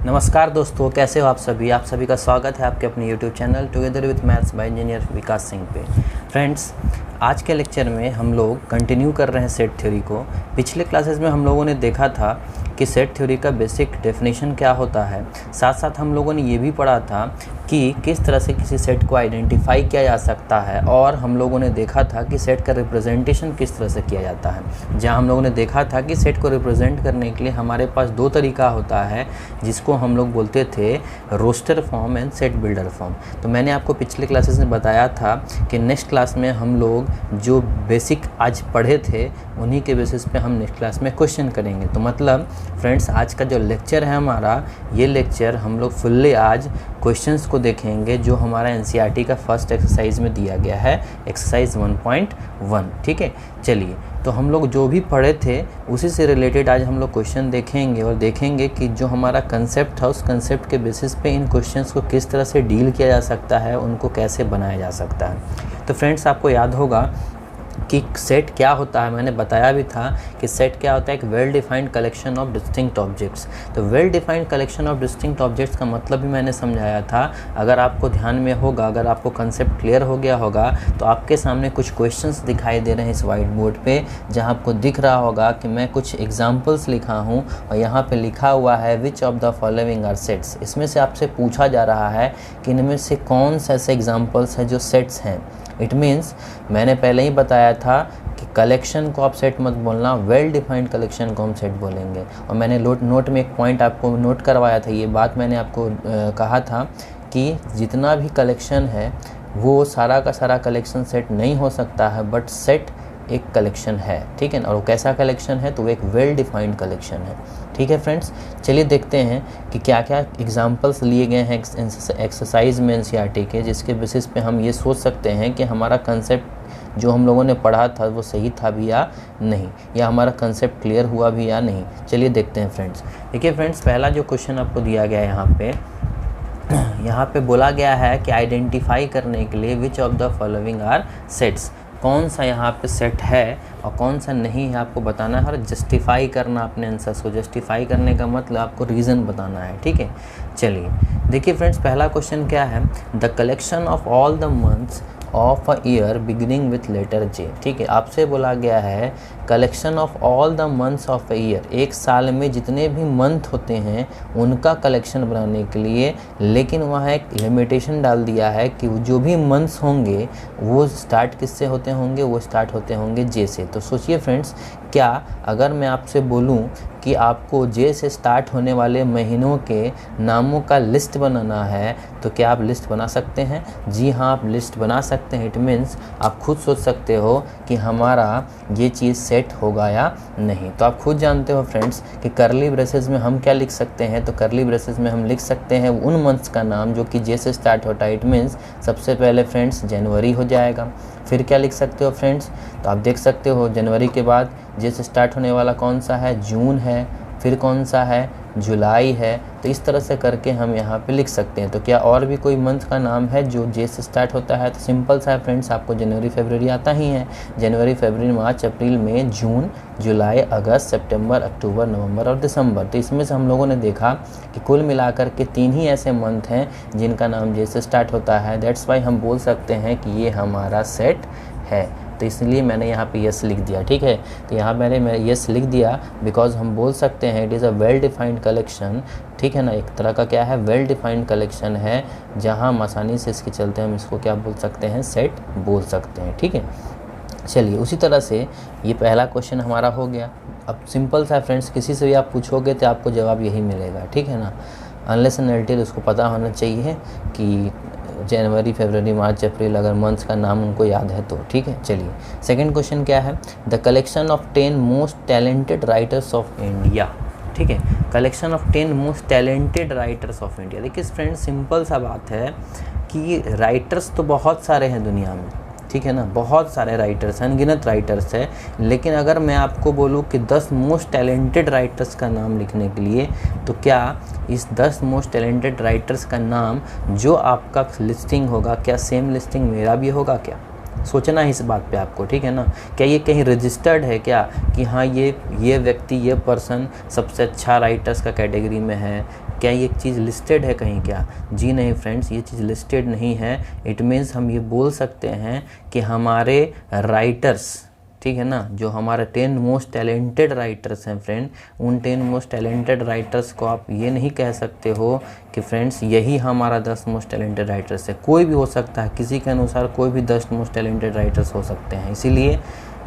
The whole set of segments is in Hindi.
नमस्कार दोस्तों, कैसे हो आप सभी का स्वागत है आपके अपने YouTube channel together with maths by engineer Vikas Singh पे। फ्रेंड्स, आज के लेक्चर में हम लोग कंटिन्यू कर रहे हैं सेट थ्योरी को। पिछले क्लासेस में हम लोगों ने देखा था कि सेट थ्योरी का बेसिक डेफिनेशन क्या होता है। साथ साथ हम लोगों ने ये भी पढ़ा था कि किस तरह से किसी सेट को आइडेंटिफाई किया जा सकता है, और हम लोगों ने देखा था कि सेट का रिप्रेजेंटेशन किस तरह से किया जाता है। जहाँ हम लोगों ने देखा था कि सेट को रिप्रेजेंट करने के लिए हमारे पास दो तरीका होता है, जिसको हम लोग बोलते थे roster form and set builder form. तो मैंने आपको पिछले क्लासेस में बताया था कि नेक्स्ट क्लास में हम लोग जो बेसिक आज पढ़े थे उन्हीं के बेसिस पे हम नेक्स्ट क्लास में क्वेश्चन करेंगे। तो मतलब फ्रेंड्स, आज का जो लेक्चर है हमारा, ये लेक्चर हम लोग फुल्ली आज क्वेश्चंस को देखेंगे जो हमारा एनसीईआरटी का फर्स्ट एक्सरसाइज में दिया गया है, एक्सरसाइज 1.1। ठीक है, चलिए तो हम लोग जो भी पढ़े थे उसी से रिलेटेड आज हम लोग क्वेश्चन देखेंगे और देखेंगे कि जो हमारा कंसेप्ट है उस कंसेप्ट के बेसिस पे इन क्वेश्चंस को किस तरह से डील किया जा सकता है, उनको कैसे बनाया जा सकता है। तो फ्रेंड्स, आपको याद होगा कि सेट क्या होता है। मैंने बताया भी था कि सेट क्या होता है, एक well defined collection of distinct objects. तो well defined collection of distinct objects का मतलब भी मैंने समझाया था। अगर आपको ध्यान में होगा, अगर आपको कंसेप्ट क्लियर हो गया होगा, तो आपके सामने कुछ क्वेश्चंस दिखाई दे रहे हैं इस वाइट बोर्ड पे, जहां आपको दिख रहा होगा कि मैं कुछ एग्जाम्पल्स लिखा हूँ और यहाँ पर लिखा हुआ है which of the following are sets. इसमें से आपसे पूछा जा रहा है कि इनमें से कौन से ऐसे एग्जाम्पल्स हैं जो सेट्स हैं। इट मीन्स मैंने पहले ही बताया था कि कलेक्शन को आप सेट मत बोलना, वेल डिफाइंड कलेक्शन को हम सेट बोलेंगे। और मैंने नोट में एक पॉइंट आपको नोट करवाया था, ये बात मैंने आपको कहा था कि जितना भी कलेक्शन है वो सारा का सारा कलेक्शन सेट नहीं हो सकता है, बट सेट एक कलेक्शन है। ठीक है ना, और वो कैसा कलेक्शन है, तो वो एक वेल डिफाइंड कलेक्शन है। ठीक है फ्रेंड्स, चलिए देखते हैं कि क्या क्या एग्जांपल्स लिए गए हैं एक्सरसाइज में एनसीईआरटी के, जिसके बेसिस पे हम ये सोच सकते हैं कि हमारा कंसेप्ट जो हम लोगों ने पढ़ा था वो सही था भी या नहीं, या हमारा कंसेप्ट क्लियर हुआ भी या नहीं। चलिए देखते हैं फ्रेंड्स। देखिए फ्रेंड्स, पहला जो क्वेश्चन आपको दिया गया है यहाँ पे बोला गया है कि आइडेंटिफाई करने के लिए which of the following are sets, कौन सा यहाँ पे सेट है और कौन सा नहीं है आपको बताना है, और जस्टिफाई करना अपने आंसर्स को। जस्टिफाई करने का मतलब आपको रीज़न बताना है। ठीक है, चलिए देखिए फ्रेंड्स, पहला क्वेश्चन क्या है, the collection of all the months of a year beginning with letter J. ठीक है, आपसे बोला गया है collection of all the months of a year, एक साल में जितने भी मंथ होते हैं उनका कलेक्शन बनाने के लिए, लेकिन वहाँ एक लिमिटेशन डाल दिया है कि जो भी मंथ्स होंगे वो स्टार्ट किससे होते होंगे, वो स्टार्ट होते होंगे जे से। तो सोचिए फ्रेंड्स, क्या अगर मैं आपसे बोलूं कि आपको जे से स्टार्ट होने वाले महीनों के नामों का लिस्ट बनाना है, तो क्या आप लिस्ट बना सकते हैं? जी हाँ, आप लिस्ट बना सकते हैं। इट मीन्स आप खुद सोच सकते हो कि हमारा ये चीज़ सेट होगा या नहीं। तो आप खुद जानते हो फ्रेंड्स कि करली ब्रेसेस में हम क्या लिख सकते हैं, तो करली ब्रेसेस में हम लिख सकते हैं उन मंथ्स का नाम जो कि जे से स्टार्ट होता है। इट मीन्स सबसे पहले फ्रेंड्स जनवरी हो जाएगा। फिर क्या लिख सकते हो फ्रेंड्स, तो आप देख सकते हो जनवरी के बाद जे से स्टार्ट होने वाला कौन सा है, जून है। फिर कौन सा है, जुलाई है। तो इस तरह से करके हम यहाँ पे लिख सकते हैं। तो क्या और भी कोई मंथ का नाम है जो जे से स्टार्ट होता है? तो सिंपल सा है फ्रेंड्स, आपको जनवरी फरवरी आता ही है। जनवरी फरवरी मार्च अप्रैल मई जून जुलाई अगस्त सितंबर अक्टूबर नवंबर और दिसंबर। तो इसमें से हम लोगों ने देखा कि कुल मिलाकर के 3 ही ऐसे मंथ हैं जिनका नाम जे से स्टार्ट होता है। दैट्स वाई हम बोल सकते हैं कि ये हमारा सेट है। तो इसलिए मैंने यहाँ पे यस लिख दिया। ठीक है, तो यहाँ मैं यस लिख दिया बिकॉज हम बोल सकते हैं it is a well defined collection. ठीक है ना, एक तरह का क्या है, वेल डिफाइंड कलेक्शन है, जहाँ हम आसानी से इसके चलते हम इसको क्या बोल सकते हैं, सेट बोल सकते हैं। ठीक है, चलिए उसी तरह से ये पहला क्वेश्चन हमारा हो गया। अब सिंपल सा फ्रेंड्स, किसी से भी आप पूछोगे तो आपको जवाब यही मिलेगा। ठीक है ना, अनलेस एंड अनटिल उसको पता होना चाहिए कि जनवरी फरवरी मार्च अप्रैल, अगर मंथ्स का नाम उनको याद है तो। ठीक है, चलिए सेकंड क्वेश्चन क्या है, the collection of 10 most talented writers of India. ठीक है, collection of 10 most talented writers of India. देखिए फ्रेंड्स, सिंपल सा बात है कि राइटर्स तो बहुत सारे हैं दुनिया में। ठीक है ना, बहुत सारे राइटर्स हैं, अनगिनत राइटर्स है। लेकिन अगर मैं आपको बोलूँ कि 10 मोस्ट टैलेंटेड राइटर्स का नाम लिखने के लिए, तो क्या इस 10 मोस्ट टैलेंटेड राइटर्स का नाम जो आपका लिस्टिंग होगा, क्या सेम लिस्टिंग मेरा भी होगा? क्या सोचना है इस बात पे आपको। ठीक है ना, क्या ये कहीं रजिस्टर्ड है क्या कि हाँ ये व्यक्ति, ये पर्सन सबसे अच्छा राइटर्स का कैटेगरी में है, क्या ये चीज़ लिस्टेड है कहीं क्या? जी नहीं फ्रेंड्स, ये चीज़ लिस्टेड नहीं है। इट मीन्स हम ये बोल सकते हैं कि हमारे राइटर्स, ठीक है ना, जो हमारे 10 मोस्ट टैलेंटेड राइटर्स हैं फ्रेंड, उन 10 मोस्ट टैलेंटेड राइटर्स को आप ये नहीं कह सकते हो कि फ्रेंड्स यही हमारा 10 मोस्ट टैलेंटेड राइटर्स है। कोई भी हो सकता है, किसी के अनुसार कोई भी 10 मोस्ट टैलेंटेड राइटर्स हो सकते हैं। इसीलिए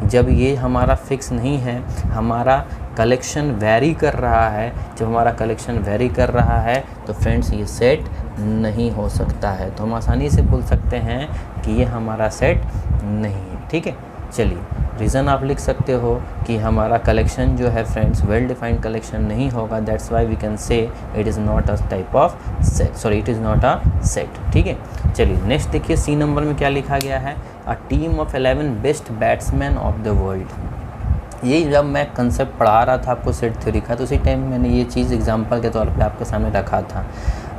जब ये हमारा फिक्स नहीं है, हमारा कलेक्शन वेरी कर रहा है, जब हमारा कलेक्शन वेरी कर रहा है तो फ्रेंड्स ये सेट नहीं हो सकता है। तो हम आसानी से बोल सकते हैं कि ये हमारा सेट नहीं है। ठीक है, चलिए रीज़न आप लिख सकते हो कि हमारा कलेक्शन जो है फ्रेंड्स वेल डिफाइंड कलेक्शन नहीं होगा, that's why we can say it is not a type of set, sorry it is not a set. ठीक है, चलिए नेक्स्ट देखिए सी नंबर में क्या लिखा गया है, a team of 11 best batsman of the world. ये जब मैं कंसेप्ट पढ़ा रहा था आपको सेट थ्योरी का, तो उसी टाइम मैंने ये चीज़ एग्जांपल के तौर पे आपके सामने रखा था।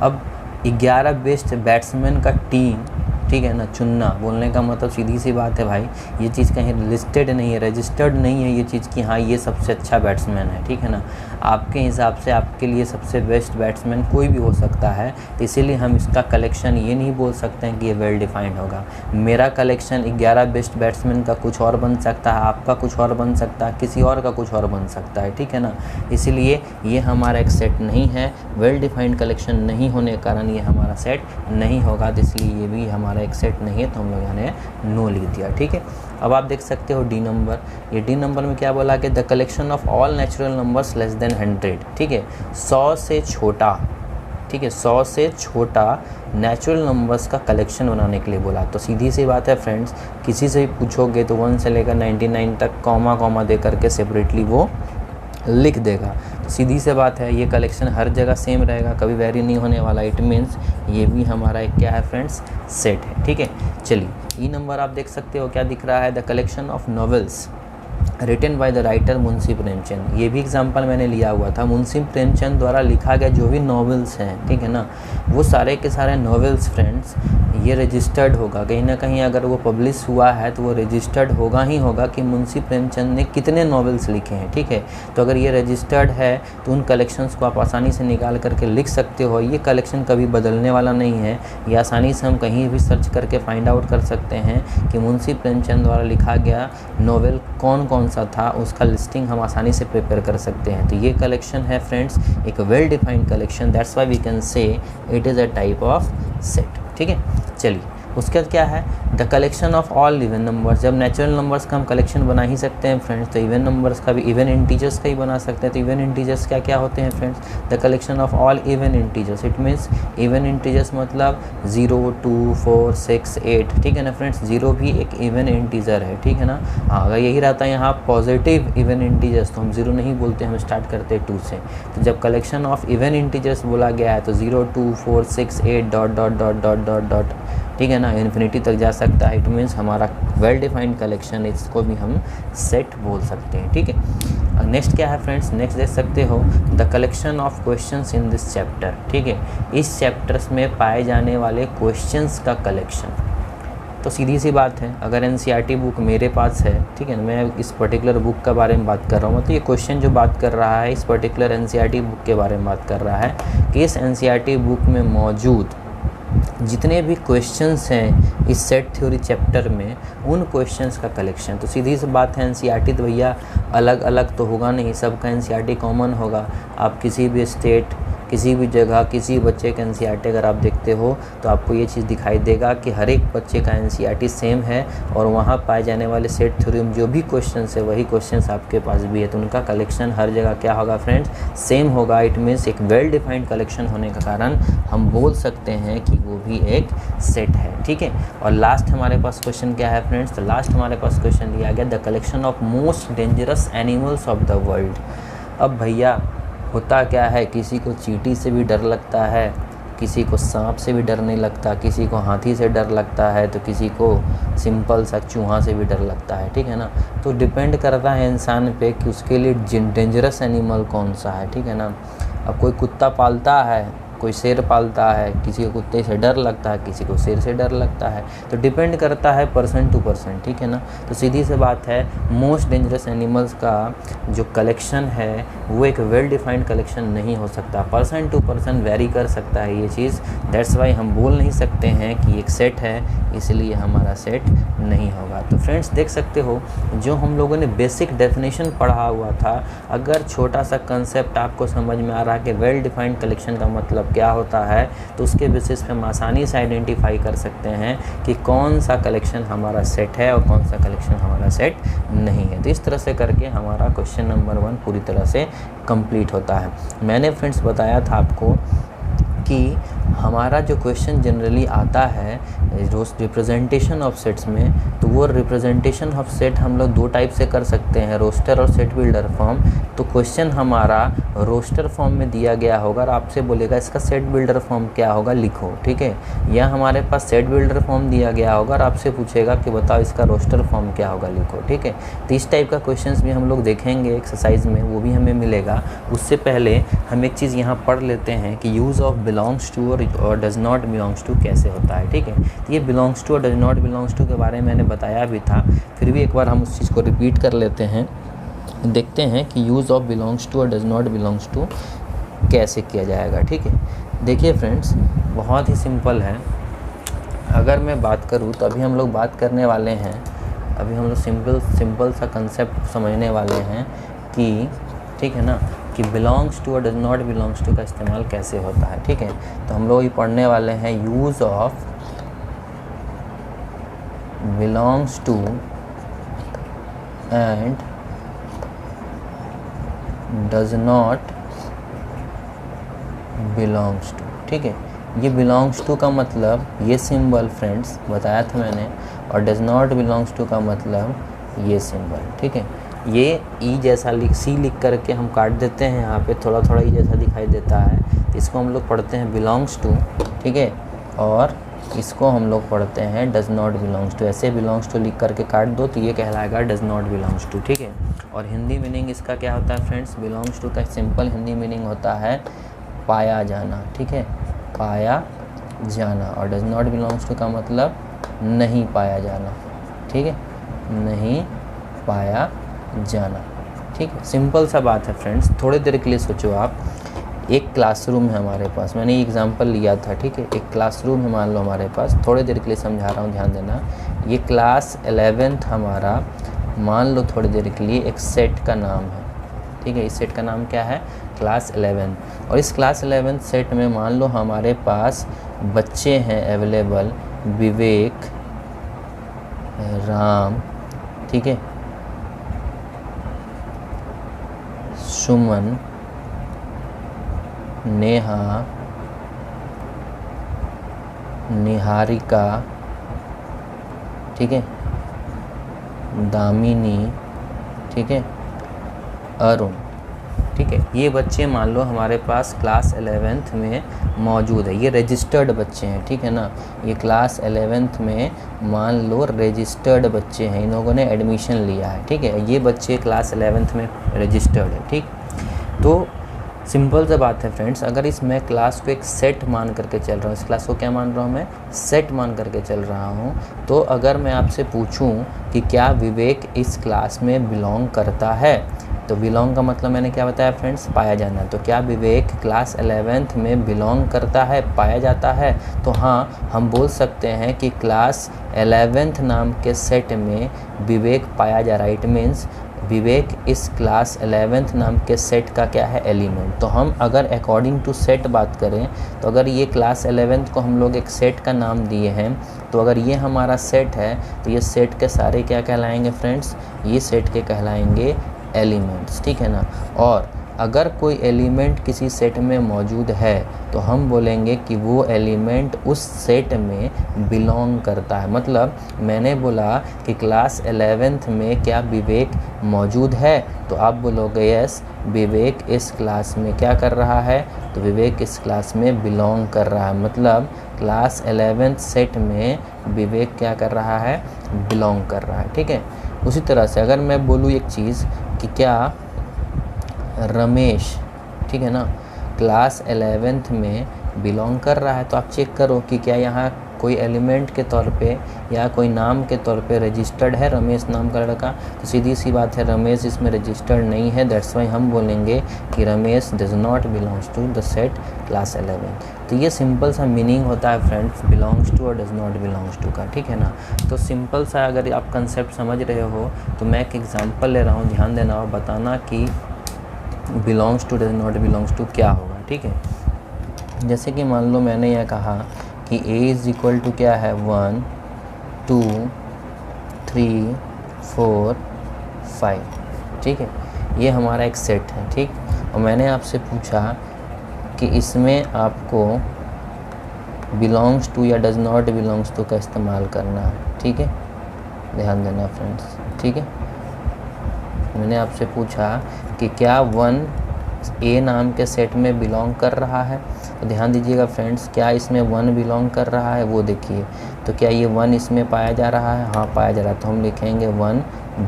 अब 11 बेस्ट बैट्समैन का टीम, ठीक है ना, चुनना, बोलने का मतलब सीधी सी बात है भाई, ये चीज़ कहीं लिस्टेड नहीं है, रजिस्टर्ड नहीं है ये चीज़ कि हाँ ये सबसे अच्छा बैट्समैन है। ठीक है ना, आपके हिसाब से आपके लिए सबसे बेस्ट बैट्समैन कोई भी हो सकता है, तो इसीलिए हम इसका कलेक्शन ये नहीं बोल सकते हैं कि ये वेल डिफाइंड होगा। मेरा कलेक्शन 11 बेस्ट बैट्समैन का कुछ और बन सकता है, आपका कुछ और बन सकता है, किसी और का कुछ और बन सकता है। ठीक है ना, इसीलिए ये हमारा एक सेट नहीं है, वेल डिफाइंड कलेक्शन नहीं होने के कारण ये हमारा सेट नहीं होगा, तो इसलिए ये भी हमारा एक सेट नहीं है, तो हम लोग यहाँ नो लिख दिया। ठीक है, अब आप देख सकते हो डी नंबर, ये डी नंबर में क्या बोला कि the collection of all natural numbers less than 100। ठीक है, 100 से छोटा, ठीक है, 100 से छोटा नेचुरल नंबर्स का कलेक्शन बनाने के लिए बोला। तो सीधी सी बात है फ्रेंड्स, किसी से भी पूछोगे तो 1 से लेकर 99 तक कॉमा कॉमा दे करके सेपरेटली वो लिख देगा। तो सीधी सी बात है, ये कलेक्शन हर जगह सेम रहेगा, कभी वेरी नहीं होने वाला। इट मीन्स ये भी हमारा एक क्या है फ्रेंड्स, सेट है। ठीक है, चलिए ई नंबर आप देख सकते हो क्या दिख रहा है, the collection of novels written by the writer Munshi Premchand. ये भी एग्जांपल मैंने लिया हुआ था, मुंशी प्रेमचंद द्वारा लिखा गया जो भी नॉवेल्स हैं, ठीक है ना, वो सारे के सारे नॉवेल्स फ्रेंड्स ये रजिस्टर्ड होगा कहीं ना कहीं। अगर वो पब्लिश हुआ है तो वो रजिस्टर्ड होगा ही होगा कि मुंशी प्रेमचंद ने कितने नॉवेल्स लिखे हैं। ठीक है, तो अगर ये रजिस्टर्ड है तो उन कलेक्शंस को आप आसानी से निकाल करके लिख सकते हो। ये कलेक्शन कभी बदलने वाला नहीं है, ये आसानी से हम कहीं भी सर्च करके फाइंड आउट कर सकते हैं कि मुंशी प्रेमचंद द्वारा लिखा गया नॉवेल कौन कौन सा था, उसका लिस्टिंग हम आसानी से प्रिपेयर कर सकते हैं। तो ये कलेक्शन है फ्रेंड्स एक well defined collection, that's why we can say it is a type of set. ठीक है, चलिए उसके बाद क्या है, the collection of all even numbers. जब नेचुरल नंबर्स का हम कलेक्शन बना ही सकते हैं फ्रेंड्स, तो इवन नंबर्स का भी, इवन इंटीजर्स का ही बना सकते हैं। तो इवन इंटीजर्स क्या क्या होते हैं friends, the collection of all even integers. It means even integers मतलब 0, 2, 4, 6, 8। ठीक है ना फ्रेंड्स, 0 भी एक इवन इंटीजर है। ठीक है ना, हाँ अगर यही रहता है यहाँ पॉजिटिव इवन इंटीजर्स तो हम 0 नहीं बोलते, हम स्टार्ट करते हैं 2 से। तो जब कलेक्शन ऑफ इवन इंटीजर्स बोला गया है तो 0, 2, 4, 6, 8 dot dot dot dot dot dot, ठीक है ना, इन्फिनिटी तक जा सकता है। इट मीन्स हमारा वेल डिफाइंड कलेक्शन, इसको भी हम सेट बोल सकते हैं। ठीक है, नेक्स्ट क्या है फ्रेंड्स, नेक्स्ट देख सकते हो the collection of questions in this chapter. ठीक है, इस चैप्टर्स में पाए जाने वाले क्वेश्चंस का कलेक्शन। तो सीधी सी बात है, अगर एनसीईआरटी बुक मेरे पास है, ठीक है ना, मैं इस पर्टिकुलर बुक के बारे में बात कर रहा हूँ, तो ये क्वेश्चन जो बात कर रहा है इस पर्टिकुलर एनसीईआरटी बुक के बारे में बात कर रहा है कि इस एनसीईआरटी बुक में मौजूद जितने भी क्वेश्चंस हैं इस सेट थ्योरी चैप्टर में, उन क्वेश्चंस का कलेक्शन। तो सीधी सी बात है, एनसीईआरटी तो भैया अलग अलग तो होगा नहीं, सबका एनसीईआरटी कॉमन होगा। आप किसी भी स्टेट, किसी भी जगह, किसी बच्चे का एनसीईआरटी अगर आप देखते हो तो आपको ये चीज़ दिखाई देगा कि हर एक बच्चे का एनसीईआरटी सेम है और वहाँ पाए जाने वाले सेट थ्योरी में जो भी क्वेश्चंस है वही क्वेश्चंस आपके पास भी है। तो उनका कलेक्शन हर जगह क्या होगा फ्रेंड्स, सेम होगा। इट मीन्स एक वेल डिफाइंड कलेक्शन होने के कारण हम बोल सकते हैं कि वो भी एक सेट है। ठीक है, और लास्ट हमारे पास क्वेश्चन क्या है फ्रेंड्स, तो लास्ट हमारे पास क्वेश्चन दिया गया the collection of most dangerous animals of the world. अब भैया होता क्या है, किसी को चींटी से भी डर लगता है, किसी को सांप से भी डर नहीं लगता, किसी को हाथी से डर लगता है, तो किसी को सिंपल सा चूहा से भी डर लगता है। ठीक है ना, तो डिपेंड करता है इंसान पे कि उसके लिए डेंजरस एनिमल कौन सा है। ठीक है ना, अब कोई कुत्ता पालता है कोई शेर पालता है, किसी को कुत्ते से डर लगता है, किसी को शेर से डर लगता है, तो डिपेंड करता है पर्सन टू पर्सन, ठीक है ना। तो सीधी सी बात है, मोस्ट डेंजरस एनिमल्स का जो कलेक्शन है वो एक वेल डिफाइंड कलेक्शन नहीं हो सकता, पर्सन टू पर्सन वेरी कर सकता है ये चीज़। दैट्स वाई हम बोल नहीं सकते हैं कि एक सेट है इसलिए हमारा सेट नहीं होगा। तो फ्रेंड्स देख सकते हो, जो हम लोगों ने बेसिक डेफिनेशन पढ़ा हुआ था, अगर छोटा सा कंसेप्ट आपको समझ में आ रहा है कि वेल डिफाइंड कलेक्शन का मतलब क्या होता है, तो उसके बेसिस पे हम आसानी से आइडेंटिफाई कर सकते हैं कि कौन सा कलेक्शन हमारा सेट है और कौन सा कलेक्शन हमारा सेट नहीं है। तो इस तरह से करके हमारा क्वेश्चन नंबर 1 पूरी तरह से कंप्लीट होता है। मैंने फ्रेंड्स बताया था आपको कि हमारा जो क्वेश्चन जनरली आता है रिप्रेजेंटेशन ऑफ सेट्स में, तो वो रिप्रेजेंटेशन ऑफ सेट हम लोग 2 टाइप से कर सकते हैं, रोस्टर और सेट बिल्डर फॉर्म। तो क्वेश्चन हमारा रोस्टर फॉर्म में दिया गया होगा और आपसे बोलेगा इसका सेट बिल्डर फॉर्म क्या होगा लिखो, ठीक है। या हमारे पास सेट बिल्डर फॉर्म दिया गया होगा और आपसे पूछेगा कि बताओ इसका रोस्टर फॉर्म क्या होगा लिखो, ठीक है। तो इस टाइप का क्वेश्चंस भी हम लोग देखेंगे एक्सरसाइज में, वो भी हमें मिलेगा। उससे पहले हम एक चीज़ यहाँ पढ़ लेते हैं कि यूज़ ऑफ बिलोंग्स टू और डज नॉट बिलोंग्स टू कैसे होता है, ठीक है। तो ये बिलोंग्स टू और डज नॉट बिलोंग्स टू के बारे में मैंने बताया भी था, फिर भी एक बार हम उस चीज़ को रिपीट कर लेते हैं। देखते हैं कि यूज़ ऑफ बिलोंग्स टू और डज नॉट बिलोंग्स टू कैसे किया जाएगा, ठीक है। देखिए फ्रेंड्स, बहुत ही सिंपल है। अगर मैं बात करूँ तो अभी हम लोग बात करने वाले हैं, अभी हम लोग सिंपल सा कंसेप्ट समझने वाले हैं कि, ठीक है ना, कि बिलोंग्स टू और डज नॉट बिलोंग्स टू का इस्तेमाल कैसे होता है, ठीक है। तो हम लोग ये पढ़ने वाले हैं use of belongs to and does not belongs to, ठीक है। ये बिलोंग्स टू का मतलब ये सिंबल फ्रेंड्स बताया था मैंने, और डज नॉट बिलोंग्स टू का मतलब ये सिंबल, ठीक है। ये ई जैसा सी लिख करके हम काट देते हैं, यहाँ पे थोड़ा थोड़ा ई जैसा दिखाई देता है, तो इसको हम लोग पढ़ते हैं बिलोंग्स टू, ठीक है। और इसको हम लोग पढ़ते हैं डज नॉट बिलोंग्स टू। ऐसे बिलोंग्स टू लिख करके काट दो तो ये कहलाएगा डज नॉट बिलोंग्स टू, ठीक है। और हिंदी मीनिंग इसका क्या होता है फ्रेंड्स, बिलोंग्स टू का सिंपल हिंदी मीनिंग होता है पाया जाना, ठीक है, पाया जाना। और डज नॉट बिलोंग्स टू का मतलब नहीं पाया जाना, ठीक है, नहीं पाया जाना, ठीक है। सिंपल सा बात है फ्रेंड्स। थोड़ी देर के लिए सोचो आप, एक क्लासरूम है हमारे पास, मैंने एग्जांपल लिया था, ठीक है। एक क्लासरूम है मान लो हमारे पास, थोड़ी देर के लिए समझा रहा हूँ, ध्यान देना। ये क्लास 11th हमारा मान लो थोड़ी देर के लिए एक सेट का नाम है, ठीक है। इस सेट का नाम क्या है, क्लास 11। और इस क्लास 11 सेट में मान लो हमारे पास बच्चे हैं अवेलेबल, विवेक, राम, ठीक है, सुमन, नेहा, निहारिका, ठीक है, दामिनी, ठीक है, अरुण, ठीक है। ये बच्चे मान लो हमारे पास क्लास 11th में मौजूद है, ये रजिस्टर्ड बच्चे हैं, ठीक है ना। ये क्लास 11th में मान लो रजिस्टर्ड बच्चे हैं, इन लोगों ने एडमिशन लिया है, ठीक है। ये बच्चे क्लास 11th में रजिस्टर्ड है, ठीक। तो सिंपल सा बात है फ्रेंड्स, अगर इसमें क्लास को एक सेट मान करके चल रहा हूँ, इस क्लास को क्या मान रहा हूँ मैं, सेट मान करके चल रहा हूँ, तो अगर मैं आपसे पूछूं कि क्या विवेक इस क्लास में बिलोंग करता है, तो बिलोंग का मतलब मैंने क्या बताया फ्रेंड्स, पाया जाना। तो क्या विवेक क्लास 11th में बिलोंग करता है, पाया जाता है, तो हाँ हम बोल सकते हैं कि क्लास 11th नाम के सेट में विवेक पाया जा रहा है। इट मीन्स विवेक इस क्लास 11th नाम के सेट का क्या है, एलिमेंट। तो हम अगर अकॉर्डिंग टू सेट बात करें, तो अगर ये क्लास 11th को हम लोग एक सेट का नाम दिए हैं, तो अगर ये हमारा सेट है तो ये सेट के सारे क्या कहलाएंगे फ्रेंड्स, ये सेट के कहलाएंगे एलिमेंट्स, ठीक है ना। और अगर कोई एलिमेंट किसी सेट में मौजूद है तो हम बोलेंगे कि वो एलिमेंट उस सेट में बिलोंग करता है। मतलब मैंने बोला कि क्लास 11th में क्या विवेक मौजूद है, तो आप बोलोगे यस, विवेक इस क्लास में क्या कर रहा है, तो विवेक इस क्लास में बिलोंग कर रहा है। मतलब क्लास 11th सेट में विवेक क्या कर रहा है, बिलोंग कर रहा है, ठीक है। उसी तरह से अगर मैं बोलूँ एक चीज़ कि क्या रमेश, ठीक है ना, क्लास 11th में बिलोंग कर रहा है तो आप चेक करो कि क्या यहाँ कोई एलिमेंट के तौर पे या कोई नाम के तौर पे रजिस्टर्ड है रमेश नाम का लड़का। तो सीधी सी बात है रमेश इसमें रजिस्टर्ड नहीं है, दैट्स वाई हम बोलेंगे कि Ramesh does not belongs to the set class 11। तो ये सिंपल सा मीनिंग होता है फ्रेंड्स बिलोंग्स टू और डज नॉट बिलोंग्स टू का, ठीक है ना। तो सिंपल सा अगर आप कंसेप्ट समझ रहे हो तो मैं एक एग्जांपल ले रहा हूँ, ध्यान देना और बताना कि belongs to does not belongs to क्या होगा, ठीक है। जैसे कि मान लो मैंने यह कहा कि a इज़ इक्वल टू क्या है 1 2 3 4 5, ठीक है। ये हमारा एक सेट है, ठीक। और मैंने आपसे पूछा कि इसमें आपको बिलोंग्स टू या डज नॉट बिलोंग्स टू का इस्तेमाल करना है, ठीक है। ध्यान देना फ्रेंड्स, ठीक है। मैंने आपसे पूछा कि क्या 1 ए नाम के सेट में बिलोंग कर रहा है, तो ध्यान दीजिएगा फ्रेंड्स, क्या इसमें 1 बिलोंग कर रहा है वो देखिए। तो क्या ये 1 इसमें पाया जा रहा है, हाँ पाया जा रहा है, तो हम लिखेंगे 1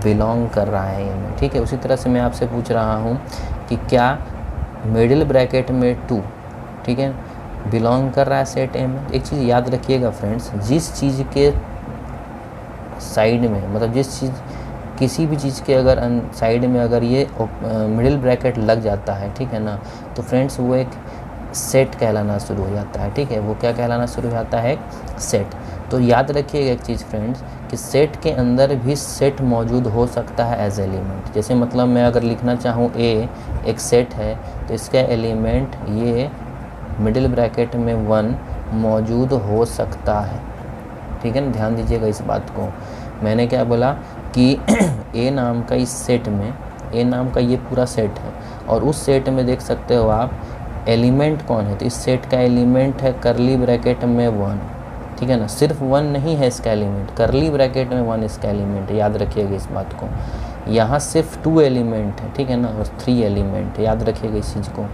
बिलोंग कर रहा है ये में, ठीक है। उसी तरह से मैं आपसे पूछ रहा हूँ कि क्या मिडिल ब्रैकेट में 2, ठीक है, बिलोंग कर रहा है सेट ए में। एक चीज़ याद रखिएगा फ्रेंड्स, जिस चीज़ के साइड में मतलब जिस चीज़ किसी भी चीज़ के अगर साइड में अगर ये मिडिल ब्रैकेट लग जाता है, ठीक है ना, तो फ्रेंड्स वो एक सेट कहलाना शुरू हो जाता है, ठीक है। वो क्या कहलाना शुरू हो जाता है, सेट। तो याद रखिएगा एक चीज़ फ्रेंड्स कि सेट के अंदर भी सेट मौजूद हो सकता है एज एलिमेंट। जैसे मतलब मैं अगर लिखना चाहूँ ए एक सेट है तो इसका एलिमेंट ये मिडिल ब्रैकेट में 1 मौजूद हो सकता है, ठीक है ना। ध्यान दीजिएगा इस बात को। मैंने क्या बोला कि ए नाम का इस सेट में, ए नाम का ये पूरा सेट है और उस सेट में देख सकते हो आप एलिमेंट कौन है, तो इस सेट का एलिमेंट है करली ब्रैकेट में 1, ठीक है ना। सिर्फ 1 नहीं है इसका एलिमेंट, करली ब्रैकेट में 1 इसका एलिमेंट है, याद रखिएगा इस बात को। यहाँ सिर्फ 2 एलिमेंट है, ठीक है ना, और 3 एलिमेंट है, याद रखिएगा इस चीज़ को।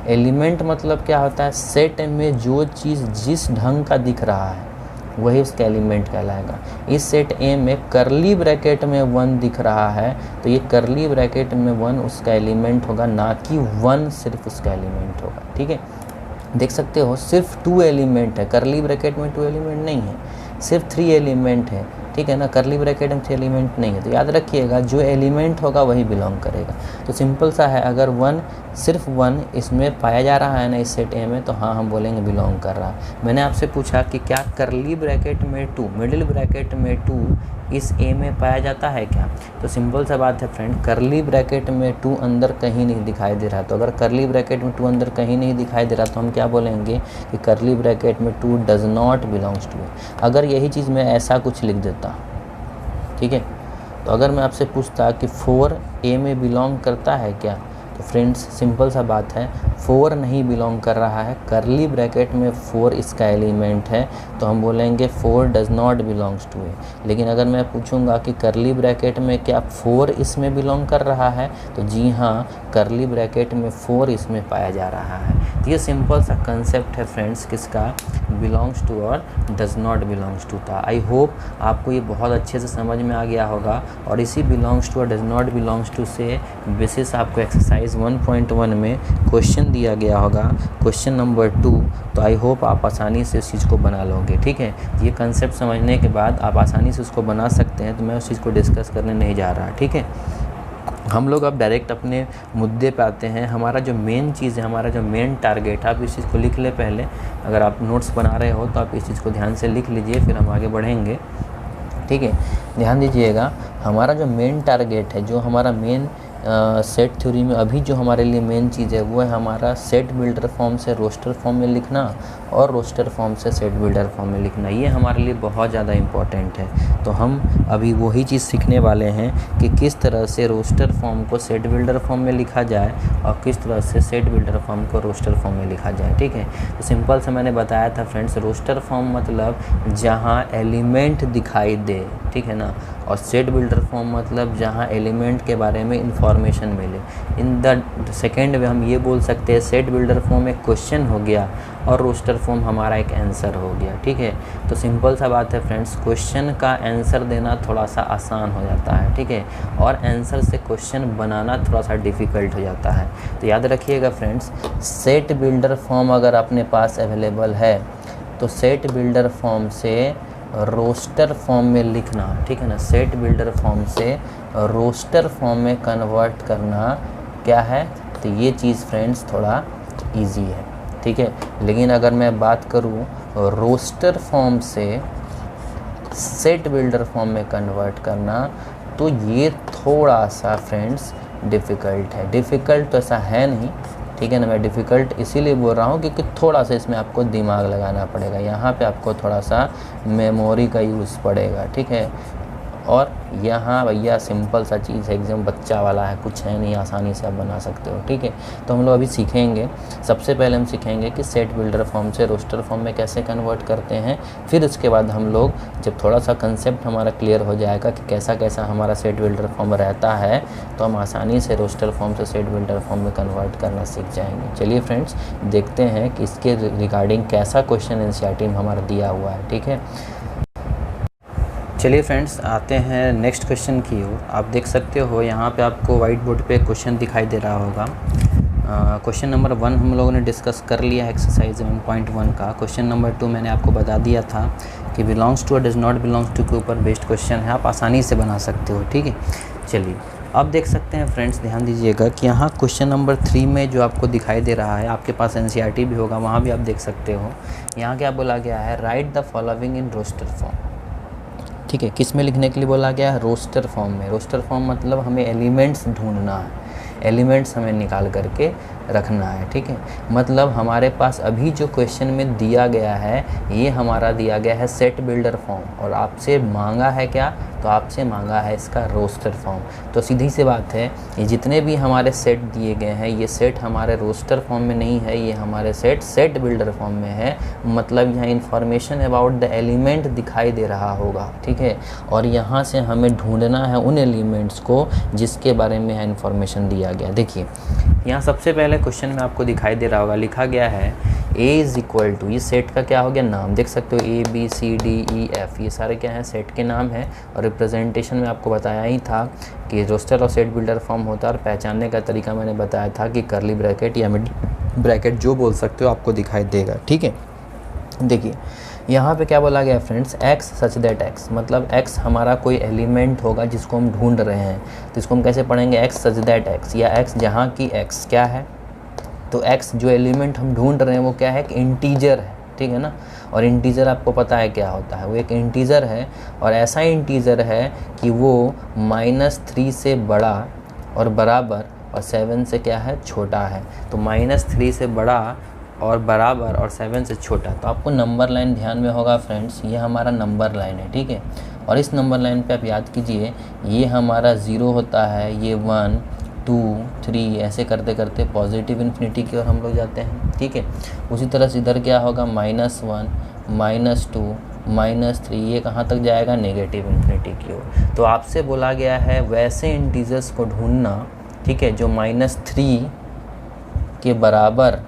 एलिमेंट मतलब क्या होता है, सेट में जो चीज़ जिस ढंग का दिख रहा है वही उसका एलिमेंट कहलाएगा। इस सेट ए में करली ब्रैकेट में 1 दिख रहा है तो ये करली ब्रैकेट में 1 उसका एलिमेंट होगा, ना कि 1 सिर्फ उसका एलिमेंट होगा, ठीक है। देख सकते हो सिर्फ 2 एलिमेंट है, करली ब्रैकेट में 2 एलिमेंट नहीं है, सिर्फ 3 एलिमेंट है, ठीक है ना। करली ब्रैकेट में 3 एलिमेंट नहीं है, तो याद रखिएगा जो एलिमेंट होगा वही बिलोंग करेगा। तो सिंपल सा है, अगर 1 सिर्फ 1 इसमें पाया जा रहा है ना इस सेट ए में, तो हाँ हम बोलेंगे बिलोंग कर रहा है। मैंने आपसे पूछा कि क्या करली ब्रैकेट में 2 मिडिल ब्रैकेट में 2 इस ए में पाया जाता है क्या, तो सिंपल सा बात है फ्रेंड, करली ब्रैकेट में 2 अंदर कहीं नहीं दिखाई दे रहा। तो अगर करली ब्रैकेट में 2 अंदर कहीं नहीं दिखाई दे रहा तो हम क्या बोलेंगे कि करली ब्रैकेट में 2 डज नॉट बिलोंग्स टू। अगर यही चीज़ मैं ऐसा कुछ लिख देता, ठीक है, तो अगर मैं आपसे पूछता कि 4 ए में बिलोंग करता है क्या, तो फ्रेंड्स सिंपल सा बात है 4 नहीं बिलोंग कर रहा है, करली ब्रैकेट में 4 इसका एलिमेंट है, तो हम बोलेंगे 4 डज नॉट बिलोंग्स टू ए। लेकिन अगर मैं पूछूंगा कि करली ब्रैकेट में क्या 4 इसमें बिलोंग कर रहा है, तो जी हाँ करली ब्रैकेट में 4 इसमें पाया जा रहा है। तो ये सिंपल सा कंसेप्ट है फ्रेंड्स किसका, बिलोंग्स टू और डज नॉट बिलोंग्स टू था। आई होप आपको ये बहुत अच्छे से समझ में आ गया होगा और इसी बिलोंग्स टू और डज नॉट बिलोंग्स टू से बेसिस आपको एक्सरसाइज 1.1 में क्वेश्चन दिया गया होगा, क्वेश्चन नंबर 2। तो आई होप आप आसानी से उस चीज़ को बना लोगे, ठीक है। ये कंसेप्ट समझने के बाद आप आसानी से उसको बना सकते हैं, तो मैं उस चीज़ को डिस्कस करने नहीं जा रहा, ठीक है। हम लोग अब डायरेक्ट अपने मुद्दे पे आते हैं। हमारा जो मेन चीज़ है, हमारा जो मेन टारगेट है, आप इस चीज़ को लिख ले पहले। अगर आप नोट्स बना रहे हो तो आप इस चीज़ को ध्यान से लिख लीजिए, फिर हम आगे बढ़ेंगे, ठीक है। ध्यान दीजिएगा, हमारा जो मेन टारगेट है, जो हमारा मेन सेट थ्योरी में अभी जो हमारे लिए मेन चीज़ है वो है हमारा सेट बिल्डर फॉर्म से रोस्टर फॉर्म में लिखना और रोस्टर फॉर्म से सेट बिल्डर फॉर्म में लिखना। ये हमारे लिए बहुत ज़्यादा इम्पॉर्टेंट है। तो हम अभी वही चीज़ सीखने वाले हैं कि किस तरह से रोस्टर फॉर्म को सेट बिल्डर फॉर्म में लिखा जाए और किस तरह से सेट बिल्डर फॉर्म को रोस्टर फॉर्म में लिखा जाए, ठीक है। तो सिंपल से मैंने बताया था फ्रेंड्स, रोस्टर फॉर्म मतलब जहाँ एलिमेंट दिखाई दे, ठीक है ना, और सेट बिल्डर फॉर्म मतलब जहाँ एलिमेंट के बारे में इंफॉर्मेशन मिले। इन द सेकेंड वे हम ये बोल सकते हैं सेट बिल्डर फॉर्म एक क्वेश्चन हो गया और रोस्टर फॉर्म हमारा एक आंसर हो गया। ठीक है, तो सिंपल सा बात है फ्रेंड्स, क्वेश्चन का आंसर देना थोड़ा सा आसान हो जाता है। ठीक है, और आंसर से क्वेश्चन बनाना थोड़ा सा डिफ़िकल्ट हो जाता है। तो याद रखिएगा फ्रेंड्स, सेट बिल्डर फॉर्म अगर अपने पास अवेलेबल है तो सेट बिल्डर फॉर्म से रोस्टर फॉर्म में लिखना, ठीक है ना, सेट बिल्डर फॉर्म से रोस्टर फॉर्म में कन्वर्ट करना क्या है, तो ये चीज़ फ्रेंड्स थोड़ा इजी है। ठीक है, लेकिन अगर मैं बात करूँ रोस्टर फॉर्म से सेट बिल्डर फॉर्म में कन्वर्ट करना, तो ये थोड़ा सा फ्रेंड्स डिफ़िकल्ट है। डिफ़िकल्ट तो ऐसा है नहीं, ठीक है ना, मैं डिफ़िकल्ट इसीलिए बोल रहा हूँ क्योंकि थोड़ा सा इसमें आपको दिमाग लगाना पड़ेगा, यहाँ पे आपको थोड़ा सा मेमोरी का यूज़ पड़ेगा। ठीक है, और यहाँ भैया सिंपल सा चीज़ है, एकदम बच्चा वाला है, कुछ है नहीं, आसानी से आप बना सकते हो। ठीक है, तो हम लोग अभी सीखेंगे, सबसे पहले हम सीखेंगे कि सेट बिल्डर फॉर्म से रोस्टर फॉर्म में कैसे कन्वर्ट करते हैं। फिर उसके बाद हम लोग जब थोड़ा सा कंसेप्ट हमारा क्लियर हो जाएगा कि कैसा कैसा हमारा सेट बिल्डर फॉर्म रहता है, तो हम आसानी से रोस्टर फॉर्म से सेट बिल्डर फॉर्म में कन्वर्ट करना सीख जाएंगे। चलिए फ्रेंड्स, देखते हैं कि इसके रिगार्डिंग कैसा क्वेश्चन एनसीईआरटी में हमारा दिया हुआ है। ठीक है, चलिए फ्रेंड्स, आते हैं नेक्स्ट क्वेश्चन की ओर। आप देख सकते हो यहाँ पे आपको वाइट बोर्ड पे क्वेश्चन दिखाई दे रहा होगा। क्वेश्चन नंबर 1 हम लोगों ने डिस्कस कर लिया है एक्सरसाइज 1.1 का। क्वेश्चन नंबर 2 मैंने आपको बता दिया था कि बिलोंग्स टू और डज नॉट बिलोंग्स टू के ऊपर बेस्ड क्वेश्चन है, आप आसानी से बना सकते हो। ठीक है, चलिए अब देख सकते हैं फ्रेंड्स, ध्यान दीजिएगा कि यहाँ क्वेश्चन नंबर 3 में जो आपको दिखाई दे रहा है, आपके पास एनसीईआरटी भी होगा, वहाँ भी आप देख सकते हो। यहाँ क्या बोला गया है, write the following in roster form. ठीक है, किस में लिखने के लिए बोला गया है, रोस्टर फॉर्म में। रोस्टर फॉर्म मतलब हमें एलिमेंट्स ढूंढना है, एलिमेंट्स हमें निकाल करके रखना है। ठीक है, मतलब हमारे पास अभी जो क्वेश्चन में दिया गया है, ये हमारा दिया गया है सेट बिल्डर फॉर्म, और आपसे मांगा है क्या, तो आपसे मांगा है इसका रोस्टर फॉर्म। तो सीधी सी बात है, ये जितने भी हमारे सेट दिए गए हैं, ये सेट हमारे रोस्टर फॉर्म में नहीं है, ये हमारे सेट बिल्डर फॉर्म में है। मतलब यहाँ इन्फॉर्मेशन अबाउट द एलिमेंट दिखाई दे रहा होगा। ठीक है, और यहाँ से हमें ढूंढना है उन एलिमेंट्स को जिसके बारे में इन्फॉर्मेशन दिया गया। देखिए यहाँ सबसे पहले क्वेश्चन में आपको दिखाई दे रहा होगा, लिखा गया है A इज़ इक्वल टू, ये सेट का क्या हो गया, नाम देख सकते हो, ABCDEF, ये सारे क्या हैं, सेट के नाम है। और रिप्रेजेंटेशन में आपको बताया ही था कि रोस्टर और सेट बिल्डर फॉर्म होता है, और पहचानने का तरीका मैंने बताया था कि करली ब्रैकेट या मिड ब्रैकेट जो बोल सकते हो आपको दिखाई देगा। ठीक है, देखिए यहाँ पे क्या बोला गया friends, x such that x, मतलब x हमारा कोई एलिमेंट होगा जिसको हम ढूंढ रहे हैं। तो इसको हम कैसे पढ़ेंगे, x सच दैट x, या x जहाँ की x क्या है, तो x जो एलिमेंट हम ढूंढ रहे हैं वो क्या है, एक इंटीजर है। ठीक है ना, और इंटीजर आपको पता है क्या होता है, वो एक इंटीजर है, और ऐसा इंटीजर है कि वो -3 से बड़ा और बराबर और 7 से क्या है, छोटा है। तो -3 से बड़ा और बराबर और 7 से छोटा, तो आपको नंबर लाइन ध्यान में होगा फ्रेंड्स, ये हमारा नंबर लाइन है। ठीक है, और इस नंबर लाइन पे आप याद कीजिए, ये हमारा 0 होता है, ये 1 2 3 ऐसे करते करते पॉजिटिव इन्फिनिटी की ओर हम लोग जाते हैं। ठीक है, उसी तरह से इधर क्या होगा, -1 -2 -3, ये कहाँ तक जाएगा, नेगेटिव इन्फिनिटी की ओर। तो आपसे बोला गया है वैसे इंटीजर्स को ढूंढना, ठीक है, जो -3 के बराबर,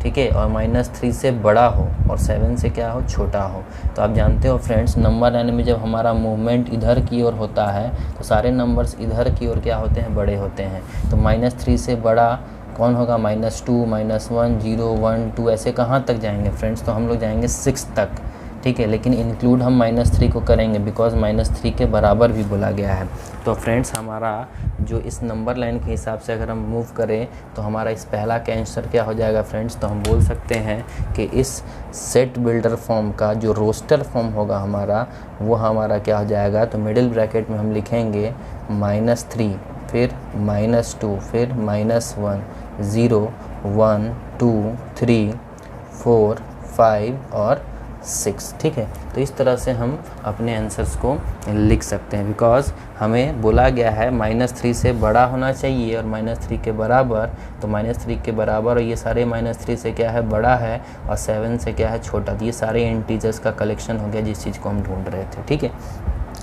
ठीक है, और -3 से बड़ा हो और 7 से क्या हो, छोटा हो। तो आप जानते हो फ्रेंड्स, नंबर लाइन में जब हमारा मूवमेंट इधर की ओर होता है तो सारे नंबर्स इधर की ओर क्या होते हैं, बड़े होते हैं। तो -3 से बड़ा कौन होगा, -2 -1 0 1 2 ऐसे कहाँ तक जाएंगे फ्रेंड्स, तो हम लोग जाएंगे 6 तक। ठीक है, लेकिन इंक्लूड हम -3 को करेंगे बिकॉज -3 के बराबर भी बोला गया है। तो फ्रेंड्स हमारा जो इस नंबर लाइन के हिसाब से अगर हम मूव करें तो हमारा इस पहला का आंसर क्या हो जाएगा फ्रेंड्स, तो हम बोल सकते हैं कि इस सेट बिल्डर फॉर्म का जो रोस्टर फॉर्म होगा हमारा, वो हमारा क्या हो जाएगा, तो मिडिल ब्रैकेट में हम लिखेंगे -3 फिर -2 फिर -1 0 1 2 3 4 5 और 6। ठीक है, तो इस तरह से हम अपने आंसर्स को लिख सकते हैं, बिकॉज हमें बोला गया है -3 से बड़ा होना चाहिए और -3 के बराबर। तो -3 के बराबर और ये सारे -3 से क्या है, बड़ा है, और 7 से क्या है, छोटा। तो ये सारे इंटीजर्स का कलेक्शन हो गया जिस चीज़ को हम ढूंढ रहे थे। ठीक है,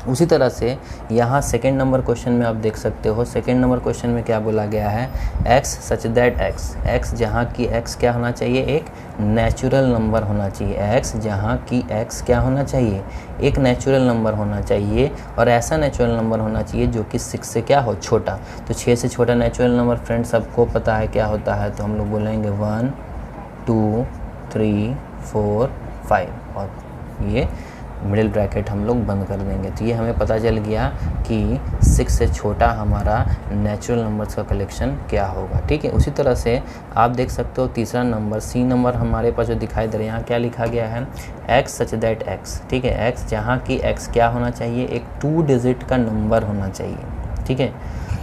उसी तरह से यहाँ सेकेंड नंबर क्वेश्चन में आप देख सकते हो, सेकेंड नंबर क्वेश्चन में क्या बोला गया है, x सच दैट x जहाँ की x क्या होना चाहिए, एक नेचुरल नंबर होना चाहिए। x जहाँ की x क्या होना चाहिए, एक नेचुरल नंबर होना चाहिए, और ऐसा नेचुरल नंबर होना चाहिए जो कि 6 से क्या हो, छोटा। तो 6 से छोटा नेचुरल नंबर फ्रेंड्स सबको पता है क्या होता है, तो हम लोग बोलेंगे 1 2 3 4 5, और ये मिडिल ब्रैकेट हम लोग बंद कर देंगे। तो ये हमें पता चल गया कि 6 से छोटा हमारा नेचुरल नंबर्स का कलेक्शन क्या होगा, ठीक है। उसी तरह से आप देख सकते हो तीसरा नंबर, सी नंबर हमारे पास जो दिखाई दे रहा है, यहाँ क्या लिखा गया है, x सच दैट x, ठीक है। x जहाँ की x क्या होना चाहिए, एक 2 डिजिट का नंबर होना चाहिए, ठीक है।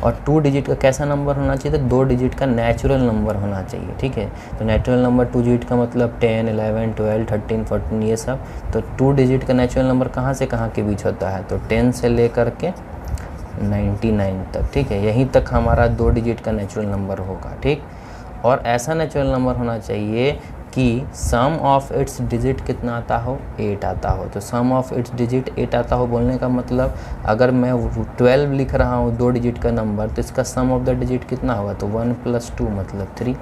और 2 डिजिट का कैसा नंबर होना चाहिए, तो 2 डिजिट का नेचुरल नंबर होना चाहिए, ठीक है। तो नेचुरल नंबर 2 डिजिट का मतलब 10 11 12 13 14 ये सब। तो 2 डिजिट का नेचुरल नंबर कहाँ से कहाँ के बीच होता है, तो 10 से लेकर के 99 तक, ठीक है। यहीं तक हमारा 2 डिजिट का नेचुरल नंबर होगा, ठीक। और ऐसा नेचुरल नंबर होना चाहिए कि सम ऑफ इट्स डिजिट कितना आता हो, 8 आता हो। तो सम ऑफ इट्स डिजिट 8 आता हो बोलने का मतलब, अगर मैं 12 लिख रहा हूँ 2 डिजिट का नंबर, तो इसका सम ऑफ द डिजिट कितना होगा, तो 1 + 2 मतलब 3।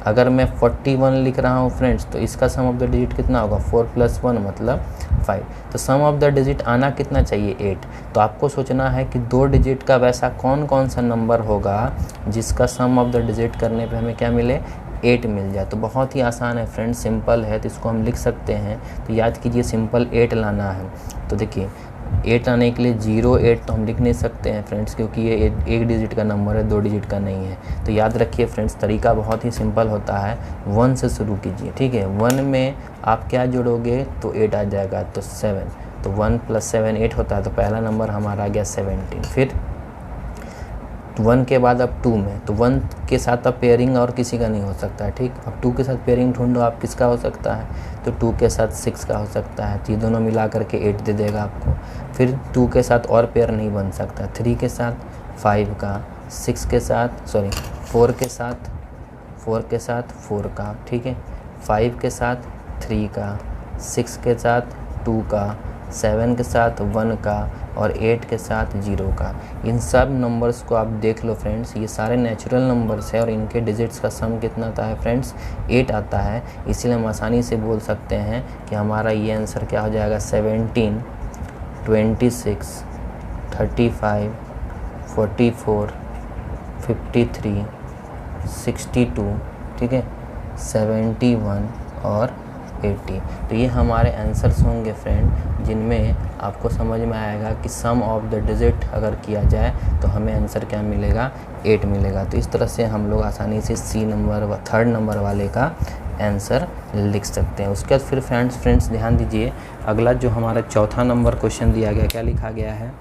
अगर मैं 41 लिख रहा हूँ फ्रेंड्स, तो इसका सम ऑफ द डिजिट कितना होगा, 4 + 1 मतलब 5। तो सम ऑफ द डिजिट आना कितना चाहिए, 8। तो आपको सोचना है कि 2 डिजिट का वैसा कौन कौन सा नंबर होगा जिसका सम ऑफ द डिजिट करने पे हमें क्या मिले, 8 मिल जाए। तो बहुत ही आसान है फ्रेंड्स, सिंपल है, तो इसको हम लिख सकते हैं। तो याद कीजिए सिंपल 8 लाना है। तो देखिए 8 आने के लिए 0 8 तो हम लिख नहीं सकते हैं फ्रेंड्स, क्योंकि ये 1 डिजिट का नंबर है, 2 डिजिट का नहीं है। तो याद रखिए फ्रेंड्स, तरीका बहुत ही सिंपल होता है, 1 से शुरू कीजिए, ठीक है। 1 में आप क्या जोड़ोगे, तो 8 आ जाएगा, तो 7। तो 1 + 7 8 होता है, तो पहला नंबर हमारा आ गया 17। फिर 1 के बाद अब 2 में, तो 1 के साथ अब पेयरिंग और किसी का नहीं हो सकता है, ठीक। अब 2 के साथ पेयरिंग ढूंढो आप, किसका हो सकता है, तो 2 के साथ 6 का हो सकता है। तो ये दोनों मिला करके 8 दे देगा आपको। फिर 2 के साथ और पेयर नहीं बन सकता, 3 के साथ 5 का, 6 के साथ 4 के साथ 4 का, ठीक है। 5 के साथ 3 का, 6 के साथ 2 का, 7 के साथ 1 का, और 8 के साथ 0 का। इन सब नंबर्स को आप देख लो फ्रेंड्स, ये सारे नेचुरल नंबर्स है और इनके डिजिट्स का सम कितना आता है फ्रेंड्स, 8 आता है। इसीलिए हम आसानी से बोल सकते हैं कि हमारा ये आंसर क्या हो जाएगा, 17 26 35 44 53 62, ठीक है, 71 और 80। तो ये हमारे आंसर्स होंगे फ्रेंड, जिनमें आपको समझ में आएगा कि सम ऑफ द डिजिट अगर किया जाए तो हमें आंसर क्या मिलेगा, 8 मिलेगा। तो इस तरह से हम लोग आसानी से सी नंबर व 3rd नंबर वाले का आंसर लिख सकते हैं। उसके बाद फिर फ्रेंड्स ध्यान दीजिए, अगला जो हमारा 4था नंबर क्वेश्चन दिया गया, क्या लिखा गया है,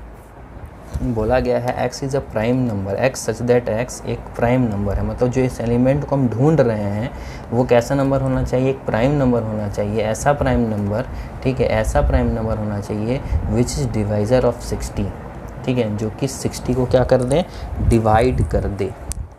बोला गया है x is a prime number, x such that x एक प्राइम नंबर है। मतलब जो इस एलिमेंट को हम ढूंढ रहे हैं वो कैसा नंबर होना चाहिए, एक प्राइम नंबर होना चाहिए, ऐसा प्राइम नंबर, ठीक है, ऐसा प्राइम नंबर होना चाहिए विच इज़ डिवाइज़र ऑफ 60, ठीक है, जो कि 60 को क्या कर दे, डिवाइड कर दे,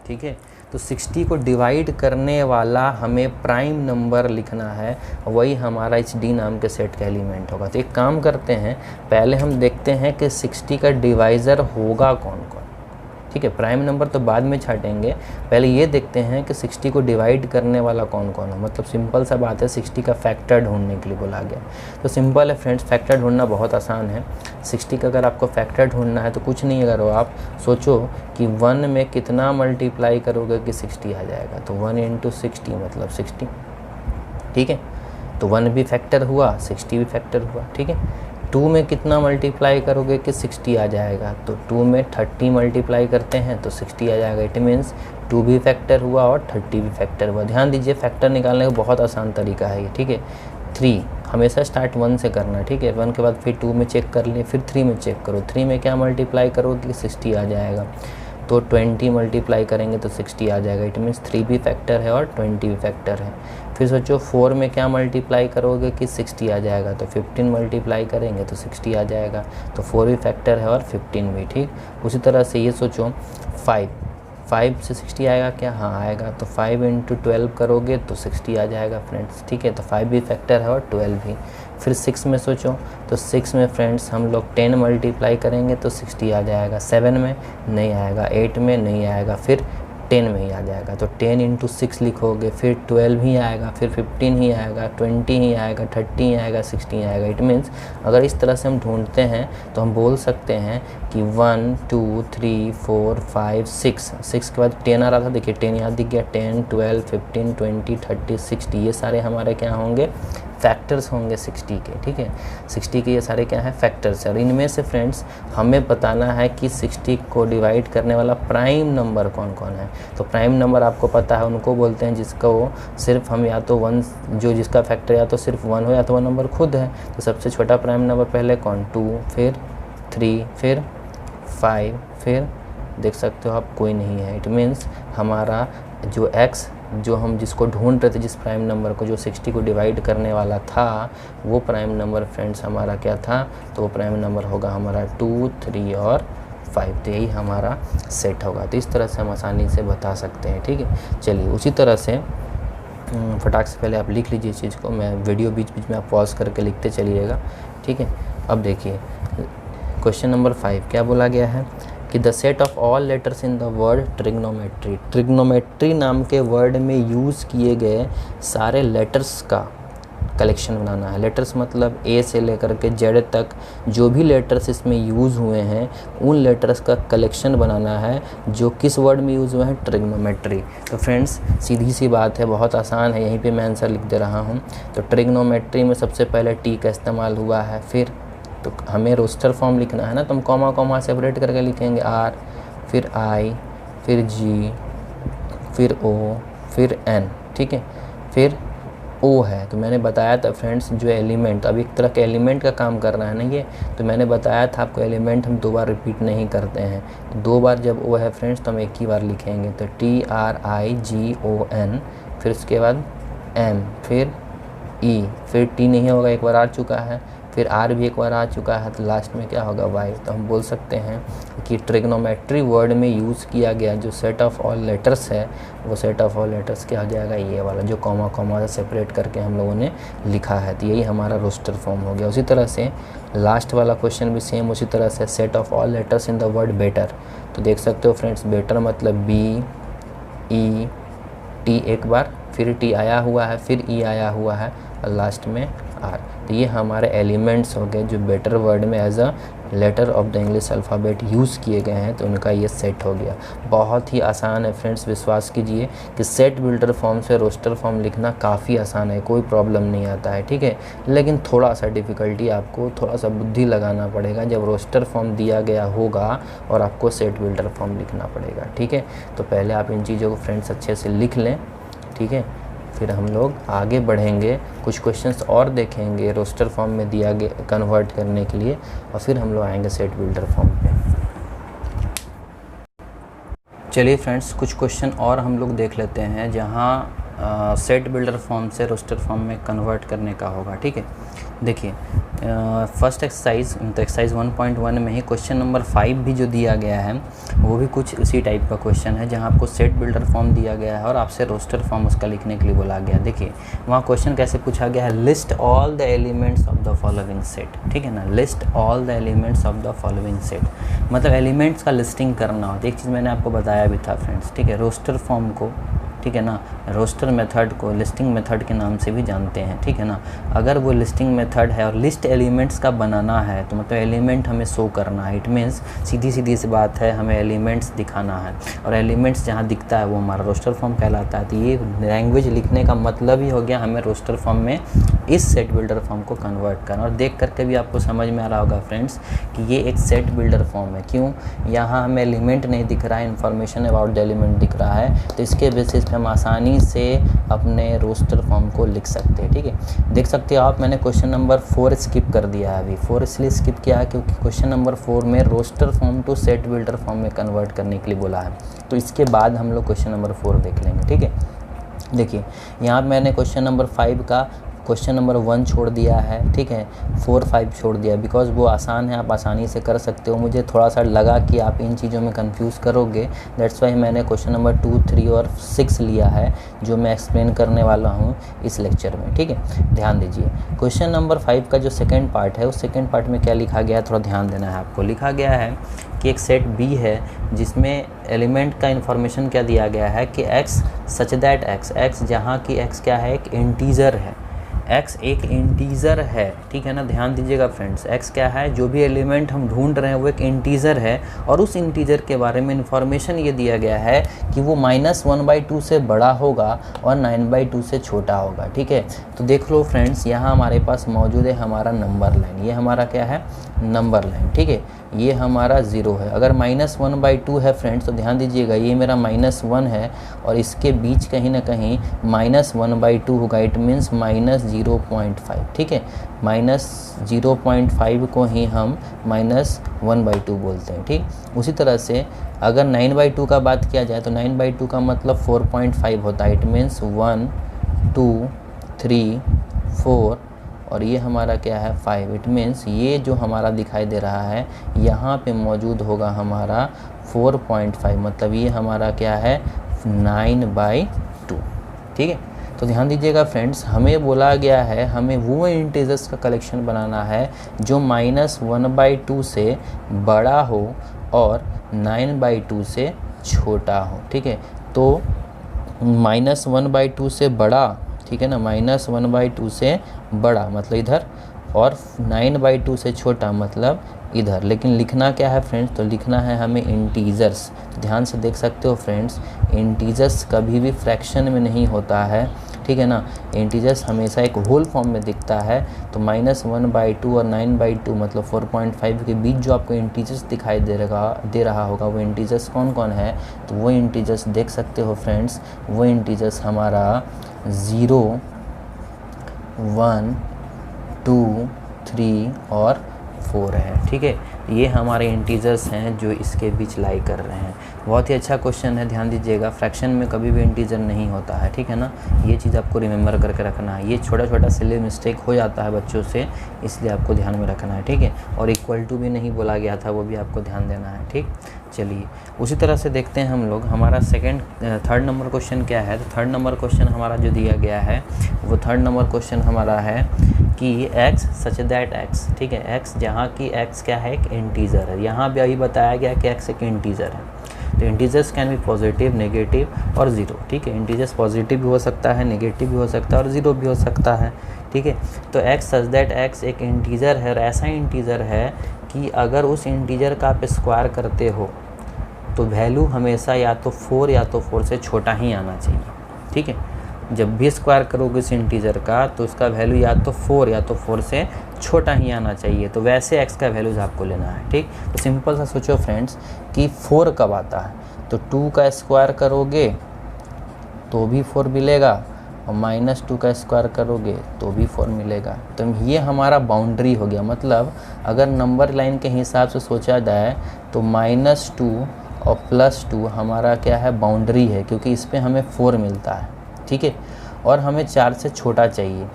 ठीक है। तो 60 को डिवाइड करने वाला हमें प्राइम नंबर लिखना है, वही हमारा इस डी नाम के सेट का एलिमेंट होगा। तो एक काम करते हैं, पहले हम देखते हैं कि 60 का डिवाइज़र होगा कौन कौन, ठीक है। प्राइम नंबर तो बाद में छाटेंगे, पहले ये देखते हैं कि 60 को डिवाइड करने वाला कौन कौन है। मतलब सिंपल सा बात है, 60 का फैक्टर ढूंढने के लिए बोला गया। तो सिंपल है फ्रेंड्स, फैक्टर ढूंढना बहुत आसान है। 60 का अगर आपको फैक्टर ढूंढना है तो कुछ नहीं करो, आप सोचो कि 1 में कितना मल्टीप्लाई करोगे कि 60 आ जाएगा। तो 1 × 60 मतलब 60, ठीक है। तो 1 भी फैक्टर हुआ, 60 भी फैक्टर हुआ, ठीक है। 2 में कितना मल्टीप्लाई करोगे कि 60 आ जाएगा। तो 2 में 30 मल्टीप्लाई करते हैं तो 60 आ जाएगा। इट मीन्स 2 भी फैक्टर हुआ और 30 भी फैक्टर हुआ। ध्यान दीजिए, फैक्टर निकालने का बहुत आसान तरीका है ये, ठीक है। 3 हमेशा स्टार्ट 1 से करना, ठीक है। 1 के बाद फिर 2 में चेक कर लिए, फिर 3 में चेक करो। 3 में क्या मल्टीप्लाई करोगे कि 60 आ जाएगा। तो 20 मल्टीप्लाई करेंगे तो 60 आ जाएगा। इट मीन्स 3 भी फैक्टर है और 20 भी फैक्टर है। फिर सोचो 4 में क्या मल्टीप्लाई करोगे कि 60 आ जाएगा। तो 15 मल्टीप्लाई करेंगे तो 60 आ जाएगा। तो 4 भी फैक्टर है और 15 भी, ठीक। उसी तरह से ये सोचो 5 से 60 आएगा क्या? हाँ आएगा। तो 5 × 12 करोगे तो 60 आ जाएगा फ्रेंड्स, ठीक है। तो 5 भी फैक्टर है और 12 भी। फिर 6 में सोचो, तो 6 में फ्रेंड्स हम लोग 10 मल्टीप्लाई करेंगे तो 60 आ जाएगा। 7 में नहीं आएगा, 8 में नहीं आएगा, फिर 10 में ही आ जाएगा। तो 10 × 6 लिखोगे, फिर 12 ही आएगा, फिर 15 ही आएगा, 20 ही आएगा, 30 ही आएगा, 60 ही आएगा। इट मीन्स अगर इस तरह से हम ढूंढते हैं तो हम बोल सकते हैं कि 1 2 3 4 5 6 के बाद 10 आ रहा था, देखिए 10 यहाँ दिख गया। 10 12 15 20 30 60 ये सारे हमारे क्या होंगे? फैक्टर्स होंगे 60 के, ठीक है। 60 के ये सारे क्या है? फैक्टर्स है। और इनमें से फ्रेंड्स हमें बताना है कि 60 को डिवाइड करने वाला प्राइम नंबर कौन कौन है। तो प्राइम नंबर आपको पता है, उनको बोलते हैं जिसको सिर्फ हम या तो 1, जो जिसका फैक्टर या तो सिर्फ 1 हो या तो 1 नंबर खुद है। तो सबसे छोटा प्राइम नंबर पहले कौन? 2, फिर 3, फिर 5, फिर देख सकते हो आप कोई नहीं है। इट मीन्स हमारा जो x जो हम जिसको ढूंढ रहे थे, जिस प्राइम नंबर को जो 60 को डिवाइड करने वाला था, वो प्राइम नंबर फ्रेंड्स हमारा क्या था? तो वो प्राइम नंबर होगा हमारा 2, 3 और 5। तो यही हमारा सेट होगा। तो इस तरह से हम आसानी से बता सकते हैं, ठीक है। चलिए उसी तरह से फटाक से पहले आप लिख लीजिए चीज़ को, मैं वीडियो बीच बीच में आप पॉज करके लिखते चलिएगा, ठीक है। अब देखिए क्वेश्चन नंबर 5 क्या बोला गया है कि the set of all letters in the word trigonometry. Trigonometry नाम के वर्ड में यूज़ किए गए सारे लेटर्स का कलेक्शन बनाना है। लेटर्स मतलब ए से लेकर के जेड तक जो भी लेटर्स इसमें यूज़ हुए हैं उन लेटर्स का कलेक्शन बनाना है, जो किस वर्ड में यूज़ हुए हैं? ट्रिग्नोमेट्री। तो फ्रेंड्स सीधी सी बात है, बहुत आसान है, यहीं पे मैं आंसर लिख दे रहा हूँ। तो ट्रिग्नोमेट्री में सबसे पहले टी का इस्तेमाल हुआ है। फिर तो हमें रोस्टर फॉर्म लिखना है ना, तो हम कॉमा कॉमा सेपरेट करके लिखेंगे आर, फिर आई, फिर जी, फिर ओ, फिर एन, ठीक है। फिर ओ है, तो मैंने बताया था फ्रेंड्स जो एलिमेंट, अब एक तरह के एलिमेंट का काम कर रहा है ना ये, तो मैंने बताया था आपको एलिमेंट हम 2 बार रिपीट नहीं करते हैं। तो 2 बार जब ओ है फ्रेंड्स तो हम एक ही बार लिखेंगे। तो TRIGON, फिर उसके बाद एम, फिर ई, फिर टी नहीं होगा, एक बार आ चुका है, फिर आर भी एक बार आ चुका है, तो लास्ट में क्या होगा? वाई। तो हम बोल सकते हैं कि ट्रिग्नोमेट्री वर्ड में यूज़ किया गया जो सेट ऑफ ऑल लेटर्स है, वो सेट ऑफ ऑल लेटर्स क्या हो जाएगा? ये वाला जो कॉमा कॉमा से सेपरेट करके हम लोगों ने लिखा है। तो यही हमारा रोस्टर फॉर्म हो गया। उसी तरह से लास्ट वाला क्वेश्चन भी सेम उसी तरह से, set of all letters in the word better. तो देख सकते हो फ्रेंड्स बेटर मतलब BE टी एक बार, फिर टी आया हुआ है, फिर ई आया हुआ है और लास्ट में आर। तो ये हमारे एलिमेंट्स हो गए जो बेटर वर्ड में as a letter of the English alphabet use किए गए हैं। तो उनका ये सेट हो गया। बहुत ही आसान है फ्रेंड्स, विश्वास कीजिए कि सेट बिल्डर फॉर्म से रोस्टर फॉर्म लिखना काफ़ी आसान है, कोई प्रॉब्लम नहीं आता है, ठीक है। लेकिन थोड़ा सा डिफ़िकल्टी, आपको थोड़ा सा बुद्धि लगाना पड़ेगा जब रोस्टर फॉर्म दिया गया होगा और आपको सेट बिल्डर फॉर्म लिखना पड़ेगा, ठीक है। तो पहले आप इन चीज़ों को फ्रेंड्स अच्छे से लिख लें, ठीक है। फिर हम लोग आगे बढ़ेंगे, कुछ क्वेश्चंस और देखेंगे रोस्टर फॉर्म में दिया गया कन्वर्ट करने के लिए, और फिर हम लोग आएंगे सेट बिल्डर फॉर्म पे। चलिए फ्रेंड्स कुछ क्वेश्चन और हम लोग देख लेते हैं जहाँ सेट बिल्डर फॉर्म से रोस्टर फॉर्म में कन्वर्ट करने का होगा, ठीक है। देखिए फर्स्ट एक्सरसाइज, तो एक्सरसाइज 1.1 में ही क्वेश्चन नंबर 5 भी जो दिया गया है वो भी कुछ उसी टाइप का क्वेश्चन है, जहाँ आपको सेट बिल्डर फॉर्म दिया गया है और आपसे रोस्टर फॉर्म उसका लिखने के लिए बोला गया। देखिए वहाँ क्वेश्चन कैसे पूछा गया है, list all the elements of the following set, ठीक है ना। List all the elements of the following set मतलब एलिमेंट्स का लिस्टिंग करना होता है। एक चीज़ मैंने आपको बताया भी था फ्रेंड्स, ठीक है। रोस्टर फॉर्म को, ठीक है ना, रोस्टर मेथड को लिस्टिंग मेथड के नाम से भी जानते हैं, ठीक है ना। अगर वो लिस्टिंग मेथड है और लिस्ट एलिमेंट्स का बनाना है तो मतलब एलिमेंट हमें शो करना है। इट मीन्स सीधी सीधी सी बात है, हमें एलिमेंट्स दिखाना है और एलिमेंट्स जहाँ दिखता है वो हमारा रोस्टर फॉर्म कहलाता है। तो ये लैंग्वेज लिखने का मतलब ही हो गया हमें रोस्टर फॉर्म में इस सेट बिल्डर फॉर्म को कन्वर्ट करना। और देख करके भी आपको समझ में आ रहा होगा फ्रेंड्स कि ये एक सेट बिल्डर फॉर्म है। क्यों? यहाँ हमें एलिमेंट नहीं दिख रहा है, इन्फॉर्मेशन अबाउट द एलिमेंट दिख रहा है, तो इसके बेसिस हम आसानी से अपने रोस्टर फॉर्म को लिख सकते हैं, ठीक है। देख सकते हो आप, मैंने क्वेश्चन नंबर 4 स्किप कर दिया है अभी। 4 इसलिए स्किप किया है क्योंकि क्वेश्चन नंबर 4 में roster form to set builder form में कन्वर्ट करने के लिए बोला है। तो इसके बाद हम लोग क्वेश्चन नंबर 4 देख लेंगे, ठीक है। देखिए यहाँ मैंने क्वेश्चन नंबर 5 का क्वेश्चन नंबर 1 छोड़ दिया है, ठीक है, 4, 5 छोड़ दिया, बिकॉज वो आसान है, आप आसानी से कर सकते हो। मुझे थोड़ा सा लगा कि आप इन चीज़ों में कंफ्यूज करोगे, दैट्स वाई मैंने क्वेश्चन नंबर 2, 3 और 6 लिया है, जो मैं एक्सप्लेन करने वाला हूँ इस लेक्चर में, ठीक है। ध्यान दीजिए, क्वेश्चन नंबर 5 का जो सेकेंड पार्ट है, उस सेकेंड पार्ट में क्या लिखा गया है, थोड़ा ध्यान देना है आपको। लिखा गया है कि एक सेट बी है जिसमें एलिमेंट का इन्फॉर्मेशन क्या दिया गया है कि x सच दैट x जहाँ की x क्या है, एक इंटीजर है, x एक इंटीजर है, ठीक है ना। ध्यान दीजिएगा फ्रेंड्स, x क्या है, जो भी एलिमेंट हम ढूंढ रहे हैं वो एक इंटीजर है, और उस इंटीजर के बारे में इंफॉर्मेशन ये दिया गया है कि वो -1/2 से बड़ा होगा और 9/2 से छोटा होगा, ठीक है। तो देख लो फ्रेंड्स, यहाँ हमारे पास मौजूद है हमारा नंबर लाइन, ये हमारा क्या है, नंबर लाइन, ठीक है। ये हमारा 0 है। अगर -1/2 है फ्रेंड्स, तो ध्यान दीजिएगा, ये मेरा -1 है और इसके बीच कहीं ना कहीं -1/2 होगा, इट मीन्स -0.5, ठीक है। -0.5 को ही हम -1/2 बोलते हैं, ठीक। उसी तरह से अगर 9/2 का बात किया जाए तो 9/2 का मतलब 4.5 होता है, इट मीन्स 1, 2, 3, 4 और ये हमारा क्या है, 5। इट मीन्स ये जो हमारा दिखाई दे रहा है यहाँ पे मौजूद होगा हमारा 4.5, मतलब ये हमारा क्या है, 9/2, ठीक है। तो ध्यान दीजिएगा फ्रेंड्स, हमें बोला गया है हमें वो इंटीजर्स का कलेक्शन बनाना है जो -1/2 से बड़ा हो और 9/2 से छोटा हो, ठीक है। तो -1/2 से बड़ा, ठीक है ना, -1/2 से बड़ा मतलब इधर, और 9/2 से छोटा मतलब इधर। लेकिन लिखना क्या है फ्रेंड्स, तो लिखना है हमें इंटीजर्स। तो ध्यान से देख सकते हो फ्रेंड्स, इंटीजर्स कभी भी फ्रैक्शन में नहीं होता है, ठीक है ना। इंटीजर्स हमेशा एक होल फॉर्म में दिखता है। तो -1/2 और 9/2 मतलब 4.5 के बीच जो आपको इंटीजर्स दिखाई दे रहा होगा, वो इंटीजर्स कौन कौन है, तो वो इंटीजर्स देख सकते हो फ्रेंड्स, वो इंटीजर्स हमारा 0, 1, 2, 3 और 4 है, ठीक है। ये हमारे इंटीजर्स हैं जो इसके बीच लाई कर रहे हैं। बहुत ही अच्छा क्वेश्चन है, ध्यान दीजिएगा। फ्रैक्शन में कभी भी इंटीजर नहीं होता है, ठीक है ना। ये चीज़ आपको रिमेंबर करके रखना है। ये छोटा छोटा सिली मिस्टेक हो जाता है बच्चों से, इसलिए आपको ध्यान में रखना है, ठीक है। और इक्वल टू भी नहीं बोला गया था, वो भी आपको ध्यान देना है, ठीक। चलिए उसी तरह से देखते हैं हम लोग हमारा थर्ड नंबर क्वेश्चन क्या है। तो थर्ड नंबर क्वेश्चन हमारा जो दिया गया है, वो थर्ड नंबर क्वेश्चन हमारा है कि x सच दैट x, ठीक है। x जहाँ की x क्या है, एक इंटीजर है। यहाँ भी अभी बताया गया कि x एक इंटीजर है। तो integers can be positive, negative और 0, ठीक है। इंटीजर्स पॉजिटिव भी हो सकता है, नेगेटिव भी हो सकता है और 0 भी हो सकता है, ठीक है। तो x सच दैट x एक इंटीजर है, और ऐसा इंटीजर है कि अगर उस इंटीजर का आप स्क्वायर करते हो तो वैल्यू हमेशा या तो 4 या तो 4 से छोटा ही आना चाहिए, ठीक है। जब भी स्क्वायर करोगे इस इंटीजर का तो उसका वैल्यू या तो 4 या तो 4 से छोटा ही आना चाहिए। तो वैसे x का वैल्यूज़ आपको लेना है, ठीक। तो सिंपल सा सोचो फ्रेंड्स कि 4 कब आता है, तो 2 का स्क्वायर करोगे तो भी 4 मिलेगा, और -2 का स्क्वायर करोगे तो भी 4 मिलेगा। तो ये हमारा बाउंड्री हो गया। मतलब अगर नंबर लाइन के हिसाब से सोचा जाए तो -2 और +2 हमारा क्या है, बाउंड्री है, क्योंकि इस पर हमें 4 मिलता है, ठीक है। और हमें 4 से छोटा चाहिए।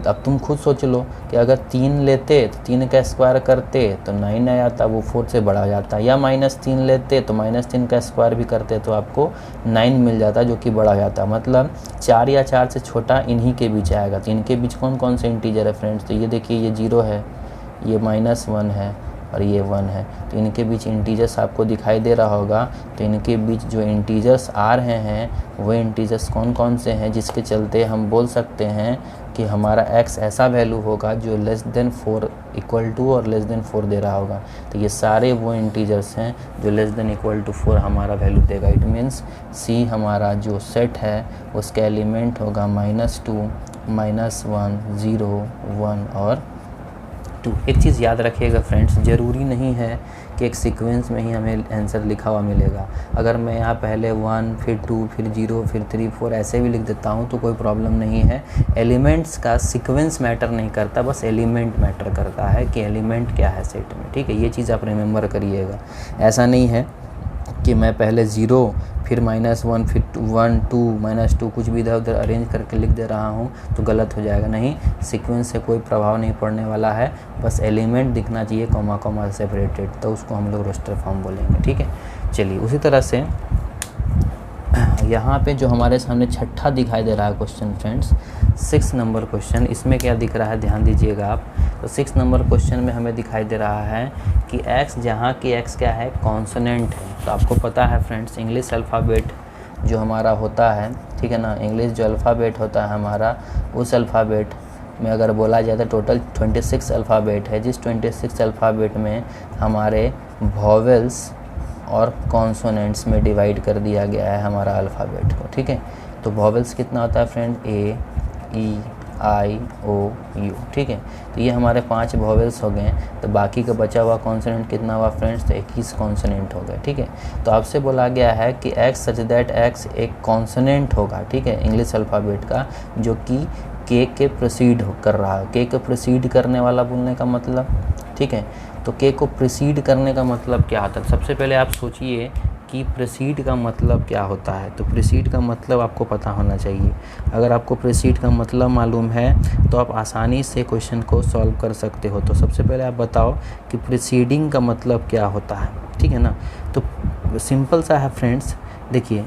अब तुम खुद सोच लो कि अगर 3 लेते तो 3 का स्क्वायर करते तो 9 आ जाता, वो 4 से बड़ा जाता, या -3 लेते तो -3 का स्क्वायर भी करते तो आपको 9 मिल जाता, जो कि बड़ा जाता। मतलब 4 या 4 से छोटा इन्हीं के बीच आएगा। तो इनके बीच कौन कौन से इंटीजर है फ्रेंड्स, तो ये देखिए, ये 0 है, ये -1 है और ये 1 है। तो इनके बीच इंटीजर्स आपको दिखाई दे रहा होगा। तो इनके बीच जो इंटीजर्स आ रहे हैं वो इंटीजर्स कौन कौन से हैं, जिसके चलते हम बोल सकते हैं कि हमारा x ऐसा वैल्यू होगा जो <4 = और <4 दे रहा होगा। तो ये सारे वो इंटीजर्स हैं जो < 4 हमारा वैल्यू देगा। इट मीन्स C हमारा जो सेट है उसका एलिमेंट होगा -2, -1, 0, 1 और 2। एक चीज़ याद रखिएगा फ्रेंड्स, ज़रूरी नहीं है कि एक सीक्वेंस में ही हमें आंसर लिखा हुआ मिलेगा। अगर मैं यहाँ पहले 1 फिर 2 फिर 0 फिर 3 4 ऐसे भी लिख देता हूँ तो कोई प्रॉब्लम नहीं है। एलिमेंट्स का सीक्वेंस मैटर नहीं करता, बस एलिमेंट मैटर करता है कि एलिमेंट क्या है सेट में, ठीक है। ये चीज़ आप रिमेंबर करिएगा। ऐसा नहीं है कि मैं पहले 0 फिर -1 फिर 1 2 -2 कुछ भी इधर उधर अरेंज करके लिख दे रहा हूँ तो गलत हो जाएगा। नहीं, सीक्वेंस से कोई प्रभाव नहीं पड़ने वाला है, बस एलिमेंट दिखना चाहिए कॉमा कॉमा सेपरेटेड, तो उसको हम लोग रोस्टर फॉर्म बोलेंगे। ठीक है, चलिए उसी तरह से यहाँ पे जो हमारे सामने छठा दिखाई दे रहा है क्वेश्चन फ्रेंड्स, 6 नंबर क्वेश्चन, इसमें क्या दिख रहा है ध्यान दीजिएगा आप। तो 6 नंबर क्वेश्चन में हमें दिखाई दे रहा है कि x, जहाँ की x क्या है, कॉन्सोनेंट है। तो आपको पता है फ्रेंड्स, इंग्लिश अल्फ़ाबेट जो हमारा होता है, ठीक है ना, इंग्लिश जो अल्फ़ाबेट होता है हमारा, उस अल्फ़ाबेट में अगर बोला जाए तो टोटल 26 अल्फ़ाबेट है, जिस 26 अल्फ़ाबेट में हमारे वॉवेल्स और कॉन्सोनेंट्स में डिवाइड कर दिया गया है हमारा अल्फ़ाबेट को। ठीक है, तो वॉवेल्स कितना होता है friend, A, E, I, O, you. ठीक है, तो ये हमारे 5 वॉवेल्स हो गए। तो बाकी का बचा हुआ कॉन्सोनेंट कितना हुआ फ्रेंड्स, तो 21 कॉन्सोनेंट हो गए। ठीक है, तो आपसे बोला गया है कि एक्स सच दैट एक्स एक कॉन्सोनेंट होगा, ठीक है, इंग्लिश अल्फ़ाबेट का, जो कि के प्रोसीड कर रहा है। के को प्रोसीड करने वाला बोलने का मतलब, ठीक है, तो के को प्रोसीड करने का मतलब क्या होता है। सबसे पहले आप सोचिए कि प्रोसीड का मतलब क्या होता है। तो प्रोसीड का मतलब आपको पता होना चाहिए। अगर आपको प्रोसीड का मतलब मालूम है तो आप आसानी से क्वेश्चन को सॉल्व कर सकते हो। तो सबसे पहले आप बताओ कि प्रोसीडिंग का मतलब क्या होता है, ठीक है ना। तो सिंपल सा है फ्रेंड्स, देखिए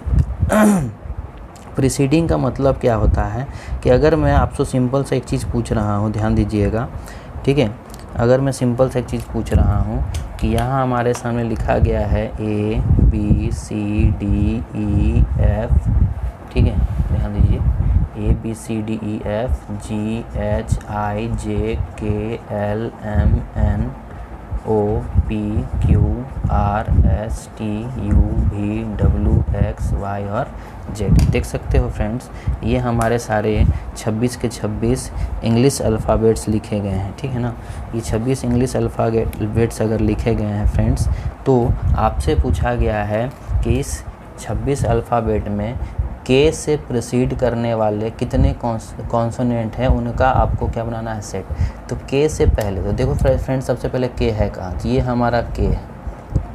प्रीसीडिंग का मतलब क्या होता है कि अगर मैं आपसे सिंपल से एक चीज़ पूछ रहा हूँ, ध्यान दीजिएगा, ठीक है, अगर मैं सिंपल से एक चीज़ पूछ रहा हूँ कि यहाँ हमारे सामने लिखा गया है A B C D E F, ठीक है, ध्यान दीजिए, A B C D E F G H I J K L M N O P Q R S T U V W X Y और Z। देख सकते हो फ्रेंड्स, ये हमारे सारे 26 के 26 इंग्लिश अल्फ़ाबेट्स लिखे गए हैं, ठीक है ना। ये 26 इंग्लिश अल्फ़ाबेट्स अगर लिखे गए हैं फ्रेंड्स, तो आपसे पूछा गया है कि इस 26 अल्फ़ाबेट में के से प्रोसीड करने वाले कितने कॉन्सोनेंट हैं, उनका आपको क्या बनाना है, सेट। तो के से पहले, तो देखो फ्रेंड्स, सबसे पहले के है कहाँ, तो ये हमारा के है,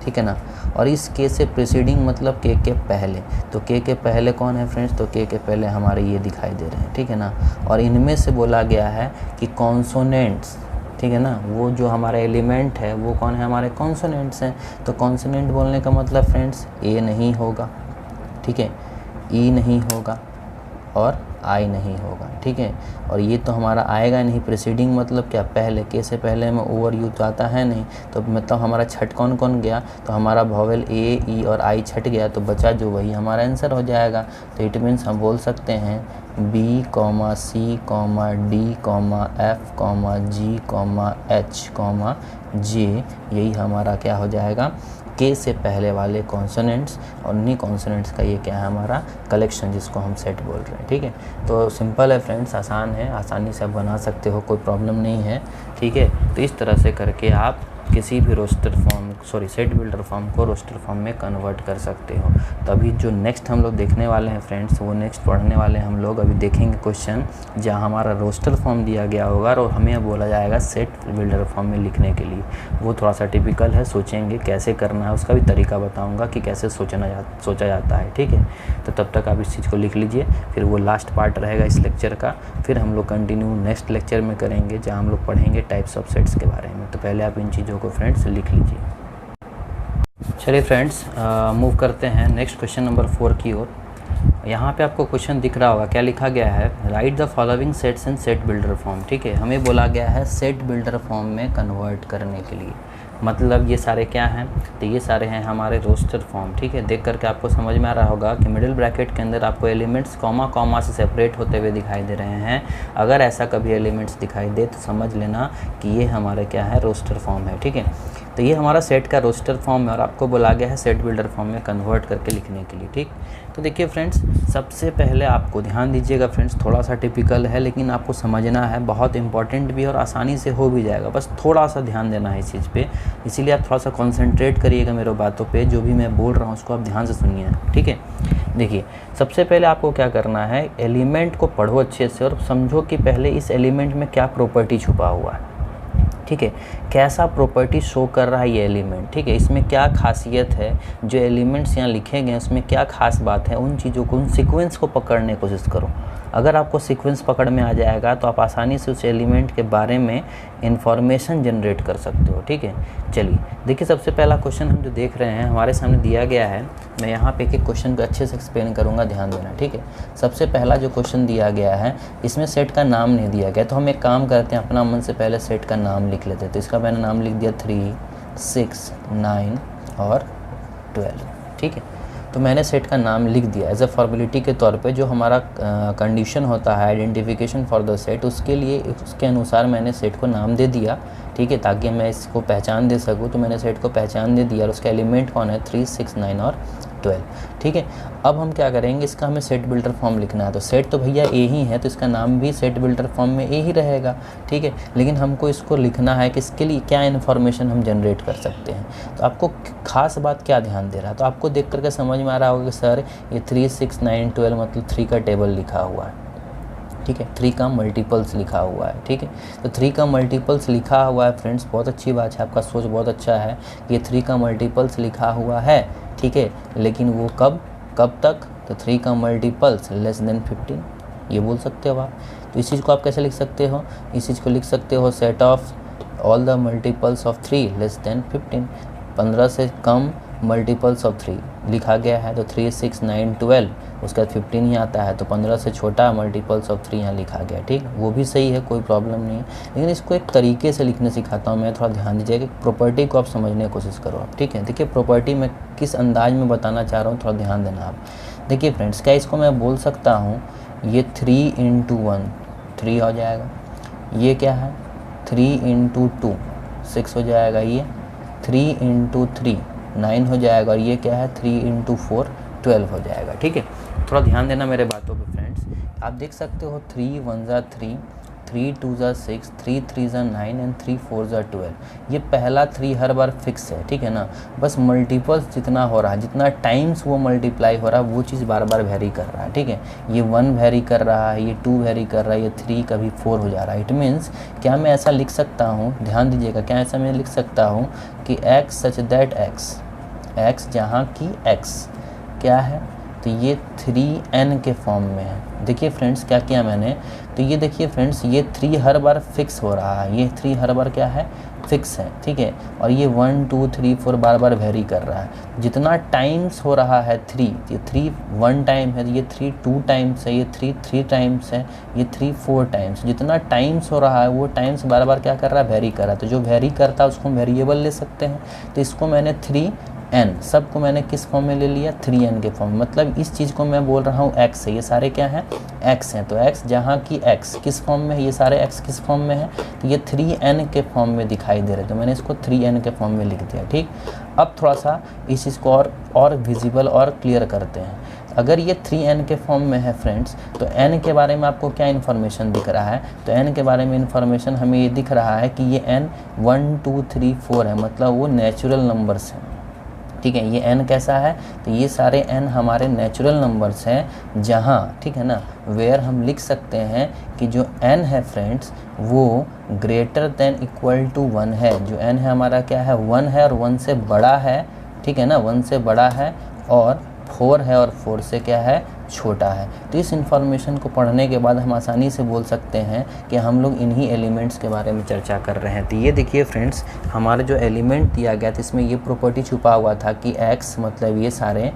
ठीक है ना। और इस के से प्रीसीडिंग मतलब के पहले, तो के पहले कौन है फ्रेंड्स, तो के पहले हमारे ये दिखाई दे रहे हैं, ठीक है ना। और इनमें से बोला गया है कि कॉन्सोनेंट्स, ठीक है ना, वो जो हमारा एलिमेंट है वो कौन है, हमारे कॉन्सोनेंट्स हैं। तो कॉन्सोनेंट बोलने का मतलब फ्रेंड्स ए नहीं होगा, ठीक है, ई नहीं होगा और आई नहीं होगा, ठीक है। और ये तो हमारा आएगा नहीं, प्रीसीडिंग मतलब क्या, पहले, के से पहले में ओवर यू तो आता है नहीं, तो मतलब हमारा छठ कौन कौन गया, तो हमारा वॉवेल ए, ई और आई छट गया, तो बचा जो वही हमारा आंसर हो जाएगा। तो इट मीन्स हम बोल सकते हैं B, C, D, F, G, H, J, यही हमारा क्या हो जाएगा, के से पहले वाले कॉन्सोनेंट्स, और उन्हीं कॉन्सोनेंट्स का ये क्या है, हमारा कलेक्शन, जिसको हम सेट बोल रहे हैं, ठीक है। तो सिंपल है फ्रेंड्स, आसान है, आसानी से आप बना सकते हो, कोई प्रॉब्लम नहीं है, ठीक है। तो इस तरह से करके आप किसी भी सेट बिल्डर फॉर्म को रोस्टर फॉर्म में कन्वर्ट कर सकते हो। तो अभी जो नेक्स्ट हम लोग देखने वाले हैं फ्रेंड्स, वो नेक्स्ट पढ़ने वाले हैं हम लोग। अभी देखेंगे क्वेश्चन जहाँ हमारा रोस्टर फॉर्म दिया गया होगा और हमें बोला जाएगा सेट बिल्डर फॉर्म में लिखने के लिए। वो थोड़ा सा टिपिकल है, सोचेंगे कैसे करना है, उसका भी तरीका बताऊँगा कि कैसे सोचा जाता है, ठीक है। तो तब तक आप इस चीज़ को लिख लीजिए, फिर वो लास्ट पार्ट रहेगा इस लेक्चर का, फिर हम लोग कंटिन्यू नेक्स्ट लेक्चर में करेंगे जहाँ हम लोग पढ़ेंगे टाइप्स ऑफ सेट्स के बारे में। तो पहले आप इन चीज़ों को फ्रेंड्स लिख लीजिए। चलिए फ्रेंड्स, मूव करते हैं नेक्स्ट क्वेश्चन नंबर 4 की ओर। यहाँ पे आपको क्वेश्चन दिख रहा होगा, क्या लिखा गया है, write the following sets in set builder form, ठीक है। हमें बोला गया है सेट बिल्डर फॉर्म में कन्वर्ट करने के लिए, मतलब ये सारे क्या हैं, तो ये सारे हैं हमारे रोस्टर फॉर्म, ठीक है। देख करके आपको समझ में आ रहा होगा कि मिडिल ब्रैकेट के अंदर आपको एलिमेंट्स कॉमा से सेपरेट होते हुए दिखाई दे रहे हैं। अगर ऐसा कभी एलिमेंट्स दिखाई दे तो समझ लेना कि ये हमारे क्या है, रोस्टर फॉर्म है, ठीक है। तो ये हमारा सेट का रोस्टर फॉर्म है और आपको बोला गया है सेट बिल्डर फॉर्म में कन्वर्ट करके लिखने के लिए, ठीक। तो देखिए फ्रेंड्स, सबसे पहले आपको ध्यान दीजिएगा फ्रेंड्स, थोड़ा सा टिपिकल है लेकिन आपको समझना है, बहुत इंपॉर्टेंट भी और आसानी से हो भी जाएगा, बस थोड़ा सा ध्यान देना है इस चीज़ पे। इसीलिए आप थोड़ा सा कॉन्सेंट्रेट करिएगा मेरे बातों पे, जो भी मैं बोल रहा हूँ उसको आप ध्यान से सुनिए, ठीक है। देखिए, सबसे पहले आपको क्या करना है, एलिमेंट को पढ़ो अच्छे से और समझो कि पहले इस एलिमेंट में क्या प्रॉपर्टी छुपा हुआ है, ठीक है, कैसा प्रॉपर्टी शो कर रहा है ये एलिमेंट, ठीक है, इसमें क्या खासियत है, जो एलिमेंट्स यहाँ लिखे गए हैं उसमें क्या खास बात है, उन चीज़ों को, उन सीक्वेंस को पकड़ने की कोशिश करो। अगर आपको सीक्वेंस पकड़ में आ जाएगा तो आप आसानी से उस एलिमेंट के बारे में इंफॉर्मेशन जनरेट कर सकते हो। ठीक है, चलिए देखिए, सबसे पहला क्वेश्चन हम जो देख रहे हैं हमारे सामने दिया गया है। मैं यहाँ पे एक क्वेश्चन को अच्छे से एक्सप्लेन करूँगा, ध्यान देना। ठीक है, सबसे पहला जो क्वेश्चन दिया गया है इसमें सेट का नाम नहीं दिया गया, तो हम एक काम करते हैं, अपना मन से पहले सेट का नाम लिख लेते हैं। तो इसका मैंने नाम लिख दिया 3, 6, 9 और 12। ठीक है, तो मैंने सेट का नाम लिख दिया एज अ फॉर्मेलिटी के तौर पे। जो हमारा कंडीशन होता है आइडेंटिफिकेशन फॉर द सेट, उसके लिए उसके अनुसार मैंने सेट को नाम दे दिया। ठीक है, ताकि मैं इसको पहचान दे सकूँ, तो मैंने सेट को पहचान दे दिया और उसका एलिमेंट कौन है, 3, 6, 9 और 12। ठीक है, अब हम क्या करेंगे, इसका हमें सेट बिल्डर फॉर्म लिखना है। तो सेट तो भैया ए ही है, तो इसका नाम भी सेट बिल्डर फॉर्म में ए ही रहेगा। ठीक है, लेकिन हमको इसको लिखना है कि इसके लिए क्या इन्फॉर्मेशन हम जनरेट कर सकते हैं। तो आपको खास बात क्या ध्यान दे रहा है, तो आपको देख करके समझ में आ रहा होगा कि सर ये 3, 6, 9, 12 मतलब 3 का टेबल लिखा हुआ है। ठीक है, 3 का मल्टीपल्स लिखा हुआ है। ठीक है, तो 3 का मल्टीपल्स लिखा हुआ है फ्रेंड्स, बहुत अच्छी बात है, आपका सोच बहुत अच्छा है। ये 3 का मल्टीपल्स लिखा हुआ है, ठीक है, लेकिन वो कब तक, तो 3 का मल्टीपल्स लेस देन 15, ये बोल सकते हो आप। तो इस चीज़ को आप कैसे लिख सकते हो, इस चीज़ को लिख सकते हो set of all the multiples of 3 less than 15, 15 से कम मल्टीपल्स ऑफ 3 लिखा गया है। तो 3, 6, 9, 12, उसके बाद 15 ही आता है, तो 15 से छोटा मल्टीपल्स ऑफ 3 यहाँ लिखा गया। ठीक, वो भी सही है, कोई प्रॉब्लम नहीं है, लेकिन इसको एक तरीके से लिखने सिखाता हूँ मैं, थोड़ा ध्यान दीजिएगा। प्रॉपर्टी को आप समझने की कोशिश करो आप। ठीक है, देखिए प्रॉपर्टी मैं किस अंदाज में बताना चाह रहा हूँ, थोड़ा ध्यान देना आप। देखिए फ्रेंड्स, क्या इसको मैं बोल सकता हूँ, ये 3 × 1 3 हो जाएगा, ये क्या है 3 × 2 6 हो जाएगा, ये 3 × 3 9 हो जाएगा, और ये क्या है 3 × 4 12 हो जाएगा। ठीक है, थोड़ा ध्यान देना मेरे बातों पे फ्रेंड्स। आप देख सकते हो 3 × 1 = 3, 3 × 2 = 6, 3 × 3 = 9 एंड 3 × 4 = 12। ये पहला 3 हर बार फिक्स है, ठीक है ना, बस मल्टीपल्स जितना हो रहा है, जितना टाइम्स वो मल्टीप्लाई हो रहा है, वो चीज़ बार बार वेरी कर रहा है। ठीक है, ये 1 वेरी कर रहा है, ये 2 वेरी कर रहा है, ये 3 कभी 4 हो जा रहा है। इट मीन्स क्या मैं ऐसा लिख सकता हूँ, ध्यान दीजिएगा, क्या ऐसा मैं लिख सकता हूँ कि x सच दैट x जहाँ की x क्या है, तो ये 3n के फॉर्म में है। देखिए फ्रेंड्स, क्या किया मैंने, तो ये देखिए फ्रेंड्स, ये 3 हर बार फिक्स हो रहा है, ये 3 हर बार क्या है, फिक्स है। ठीक है, और ये 1, 2, 3, 4 बार बार वेरी कर रहा है। जितना टाइम्स हो रहा है 3, ये 3 1 टाइम है, ये 3 2 टाइम्स है, ये 3 3 टाइम्स है, ये 3 4 टाइम्स। जितना टाइम्स हो रहा है वो टाइम्स बार बार क्या कर रहा है, वेरी कर रहा है। तो जो वेरी करता है उसको हम वेरिएबल ले सकते हैं। तो इसको मैंने 3n, सबको मैंने किस फॉर्म में ले लिया, 3n के फॉर्म। मतलब इस चीज़ को मैं बोल रहा हूँ x है, ये सारे क्या हैं, x हैं। तो x जहाँ की x किस फॉर्म में है, ये सारे x किस फॉर्म में है, तो ये 3n के फॉर्म में दिखाई दे रहे, तो मैंने इसको 3n के फॉर्म में लिख दिया। ठीक, अब थोड़ा सा इस चीज़ को और विजिबल और क्लियर करते हैं। अगर ये 3n के फॉर्म में है फ्रेंड्स, तो n के बारे में आपको क्या इन्फॉर्मेशन दिख रहा है, तो n के बारे में इन्फॉर्मेशन हमें ये दिख रहा है कि ये n 1 2 3 4 है, मतलब वो नेचुरल नंबर्स हैं। ठीक है, ये n कैसा है, तो ये सारे n हमारे नेचुरल नंबर्स हैं, जहाँ, ठीक है ना, वेयर हम लिख सकते हैं कि जो n है फ्रेंड्स वो ग्रेटर देन इक्वल टू 1 है। जो n है हमारा क्या है, 1 है और 1 से बड़ा है। ठीक है ना, 1 से बड़ा है, और 4 है और 4 से क्या है, छोटा है। तो इस इन्फॉर्मेशन को पढ़ने के बाद हम आसानी से बोल सकते हैं कि हम लोग इन्हीं एलिमेंट्स के बारे में चर्चा कर रहे हैं। तो ये देखिए फ्रेंड्स, हमारा जो एलिमेंट दिया गया था इसमें ये प्रॉपर्टी छुपा हुआ था कि x मतलब ये सारे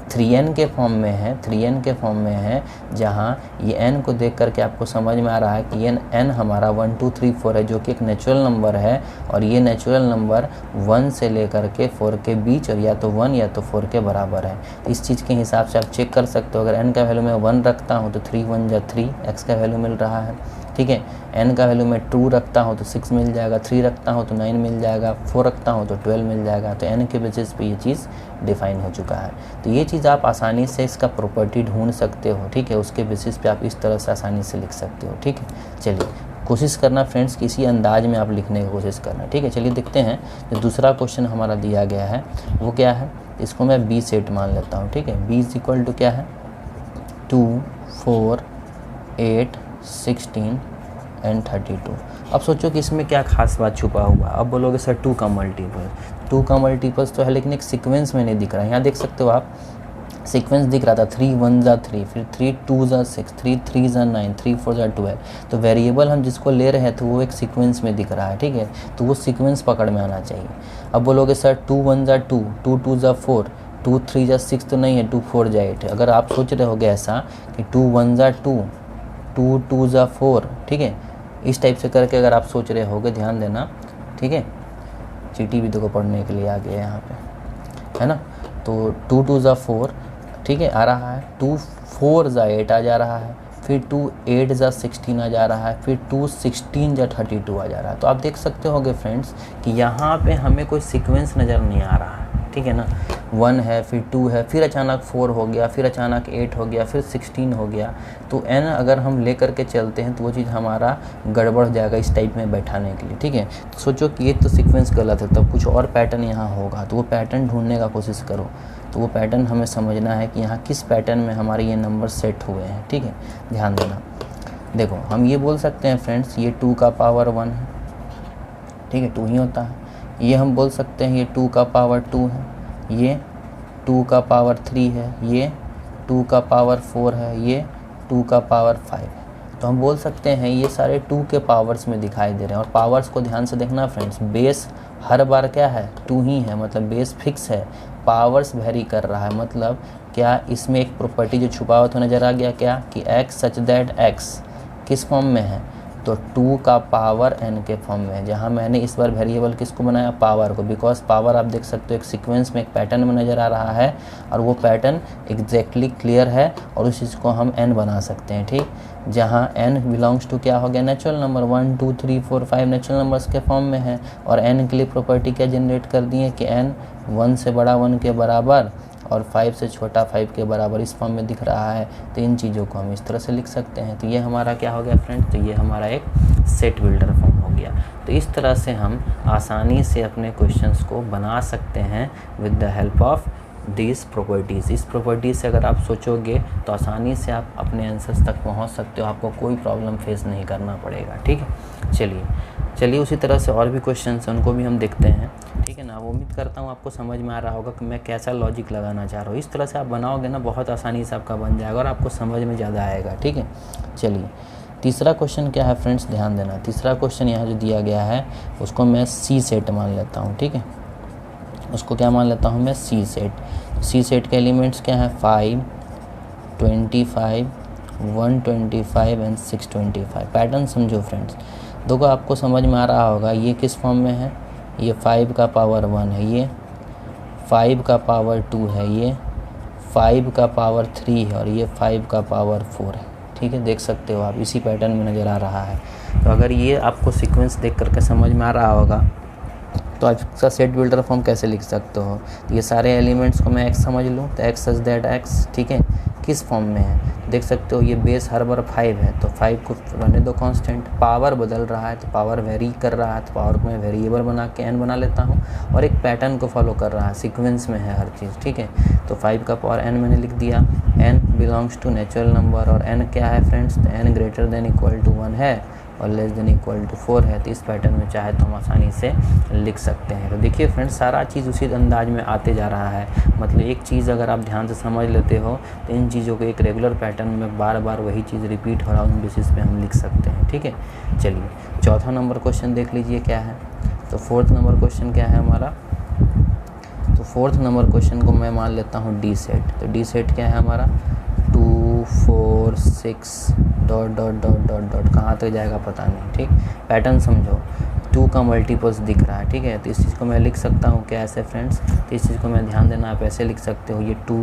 3n के फॉर्म में है, 3n के फॉर्म में है, जहाँ ये n को देख करके आपको समझ में आ रहा है कि ये n हमारा 1 2 3 4 है, जो कि एक नेचुरल नंबर है, और ये नेचुरल नंबर 1 से लेकर के 4 के बीच, और या तो 1 या तो 4 के बराबर है। इस चीज़ के हिसाब से आप चेक कर सकते हो। अगर n का वैल्यू मैं 1 रखता हूँ तो 3 × 1 = 3 x का वैल्यू मिल रहा है। ठीक है, n का वैल्यू मैं 2 रखता हूँ तो 6 मिल जाएगा, 3 रखता हूँ तो 9 मिल जाएगा, 4 रखता हूँ तो 12 मिल जाएगा। तो n के बेसिस पे ये चीज़ डिफाइन हो चुका है। तो ये चीज़ आप आसानी से इसका प्रॉपर्टी ढूंढ सकते हो। ठीक है, उसके बेसिस पे आप इस तरह से आसानी से लिख सकते हो। ठीक है, चलिए कोशिश करना फ्रेंड्स, किसी अंदाज में आप लिखने की कोशिश करना। ठीक है, चलिए देखते हैं जो दूसरा क्वेश्चन हमारा दिया गया है वो क्या है। इसको मैं b सेट मान लेता हूँ। ठीक है, b = क्या है, 2 4 8 16 एंड 32। अब सोचो कि इसमें क्या खास बात छुपा हुआ। अब बोलोगे सर 2 का मल्टीपल, 2 का मल्टीपल्स तो है लेकिन एक सीक्वेंस में नहीं दिख रहा है। यहाँ देख सकते हो आप, सीक्वेंस दिख रहा था 3 1 जा 3, फिर 3 2 जा 6, 3 3 जा 9, 3 4 जा 12। तो वेरिएबल हम जिसको ले रहे हैं तो वो एक सीक्वेंस में दिख रहा है, ठीक है, तो वो सीक्वेंस पकड़ में आना चाहिए। अब बोलोगे सर 2 1 जा 2, 2 2 जा 4, 2 3 जा 6 तो नहीं है, 2 4 जा 8 है। अगर आप सोच रहे होगे ऐसा कि 2 1 जा 2, 2 2 जा 4, ठीक है, इस टाइप से करके अगर आप सोच रहे होगे, ध्यान देना, ठीक है, चीटी भी देखो पढ़ने के लिए आ गया यहाँ पे, है ना। तो 2 2 जा 4, ठीक है, आ रहा है, 2 4 जा 8 आ जा रहा है, फिर 2 8 जा 16 आ जा रहा है, फिर 2 16 जा 32 आ जा रहा है। तो आप देख सकते होगे फ्रेंड्स कि यहाँ पे हमें कोई सीक्वेंस नज़र नहीं आ रहा है, ठीक है ना। 1 है, फिर 2 है, फिर अचानक 4 हो गया, फिर अचानक 8 हो गया, फिर 16 हो गया। तो n अगर हम ले करके चलते हैं तो वो चीज़ हमारा गड़बड़ जाएगा इस टाइप में बैठाने के लिए, ठीक है। तो सोचो कि ये तो सीक्वेंस गलत है, तब कुछ और पैटर्न यहाँ होगा, तो वो पैटर्न ढूंढने का कोशिश करो। तो वो पैटर्न हमें समझना है कि यहाँ किस पैटर्न में हमारे ये नंबर सेट हुए हैं, ठीक है, ध्यान देना। देखो हम ये बोल सकते हैं फ्रेंड्स, ये 2 का पावर 1 है, ठीक है, 2 ही होता है। ये हम बोल सकते हैं ये 2 का पावर 2 है, ये 2 का पावर 3 है, ये 2 का पावर 4 है, ये 2 का पावर 5 है। तो हम बोल सकते हैं ये सारे 2 के पावर्स में दिखाई दे रहे हैं। और पावर्स को ध्यान से देखना फ्रेंड्स, बेस हर बार क्या है, 2 ही है, मतलब बेस फिक्स है, पावर्स वेरी कर रहा है। मतलब क्या इसमें एक प्रॉपर्टी जो छुपा हुआ तो नज़र आ गया क्या, कि x सच दैट x किस फॉर्म में है, तो 2 का पावर n के फॉर्म में है। जहाँ मैंने इस बार वेरिएबल किसको बनाया, पावर को, बिकॉज पावर आप देख सकते हो एक सीक्वेंस में एक पैटर्न में नज़र आ रहा है और वो पैटर्न एग्जैक्टली क्लियर है और उस चीज़ को हम n बना सकते हैं, ठीक। जहाँ n बिलोंग्स टू क्या हो गया, नेचुरल नंबर, 1 2 3 4 5 नेचुरल नंबर्स के फॉर्म में है। और n के लिए प्रॉपर्टी क्या जनरेट कर दी है कि n 1 से बड़ा 1 के बराबर और 5 से छोटा 5 के बराबर इस फॉर्म में दिख रहा है। तो इन चीज़ों को हम इस तरह से लिख सकते हैं। तो ये हमारा क्या हो गया फ्रेंड्स, तो ये हमारा एक सेट बिल्डर फॉर्म हो गया। तो इस तरह से हम आसानी से अपने क्वेश्चंस को बना सकते हैं with the help of this properties. इस प्रॉपर्टीज़ से अगर आप सोचोगे तो आसानी से आप अपने आंसर्स तक पहुंच सकते हो, आपको कोई प्रॉब्लम फेस नहीं करना पड़ेगा, ठीक है। चलिए उसी तरह से और भी क्वेश्चंस हैं, उनको भी हम देखते हैं, ठीक है ना। वो उम्मीद करता हूँ आपको समझ में आ रहा होगा कि मैं कैसा लॉजिक लगाना चाह रहा हूँ। इस तरह से आप बनाओगे ना, बहुत आसानी से आपका बन जाएगा और आपको समझ में ज़्यादा आएगा, ठीक है। चलिए तीसरा क्वेश्चन क्या है फ्रेंड्स, ध्यान देना। तीसरा क्वेश्चन यहाँ जो दिया गया है उसको मैं सी सेट मान लेता हूँ, ठीक है। उसको क्या मान लेता हूँ मैं, सी सेट। सी सेट के एलिमेंट्स क्या है, 5 25 125 एंड 625। पैटर्न समझो फ्रेंड्स, देखो आपको समझ में आ रहा होगा ये किस फॉर्म में है, ये 5 का पावर 1 है, ये 5 का पावर 2 है, ये 5 का पावर 3 है और ये 5 का पावर 4 है, ठीक है। देख सकते हो आप इसी पैटर्न में नज़र आ रहा है। तो अगर ये आपको सीक्वेंस देख करके समझ में आ रहा होगा तो आप इसका सेट बिल्डर फॉर्म कैसे लिख सकते हो। ये सारे एलिमेंट्स को मैं x समझ लूँ तो x सच दैट x, ठीक है, किस फॉर्म में है, देख सकते हो ये बेस हर बार 5 है तो 5 को रहने दो कांस्टेंट। पावर बदल रहा है तो पावर वेरी कर रहा है तो पावर को मैं वेरिएबल बना के n बना लेता हूँ और एक पैटर्न को फॉलो कर रहा है, सीक्वेंस में है हर चीज़, ठीक है। तो 5 का पावर n मैंने लिख दिया। n belongs to natural number और n क्या है फ्रेंड्स, तो n greater than equal to 1 है और लेस देन इक्वल टू 4 है। तो इस पैटर्न में चाहे तो हम आसानी से लिख सकते हैं। तो देखिए फ्रेंड्स सारा चीज़ उसी अंदाज में आते जा रहा है। मतलब एक चीज़ अगर आप ध्यान से समझ लेते हो तो इन चीज़ों को एक रेगुलर पैटर्न में बार बार वही चीज़ रिपीट हो रहा है, उन बेसिस पे हम लिख सकते हैं, ठीक है। चलिए चौथा नंबर क्वेश्चन देख लीजिए क्या है। तो फोर्थ नंबर क्वेश्चन क्या है हमारा, तो फोर्थ नंबर क्वेश्चन को मैं मान लेता हूँ डी सेट। तो डी सेट क्या है हमारा, 2 4 6 dot dot dot dot dot, कहाँ तक जाएगा पता नहीं, ठीक। पैटर्न समझो, 2 का मल्टीपल्स दिख रहा है, ठीक है। तो इस चीज़ को मैं लिख सकता हूँ क्या ऐसे फ्रेंड्स, तो इस चीज़ को मैं ध्यान देना, आप ऐसे लिख सकते हो, ये 2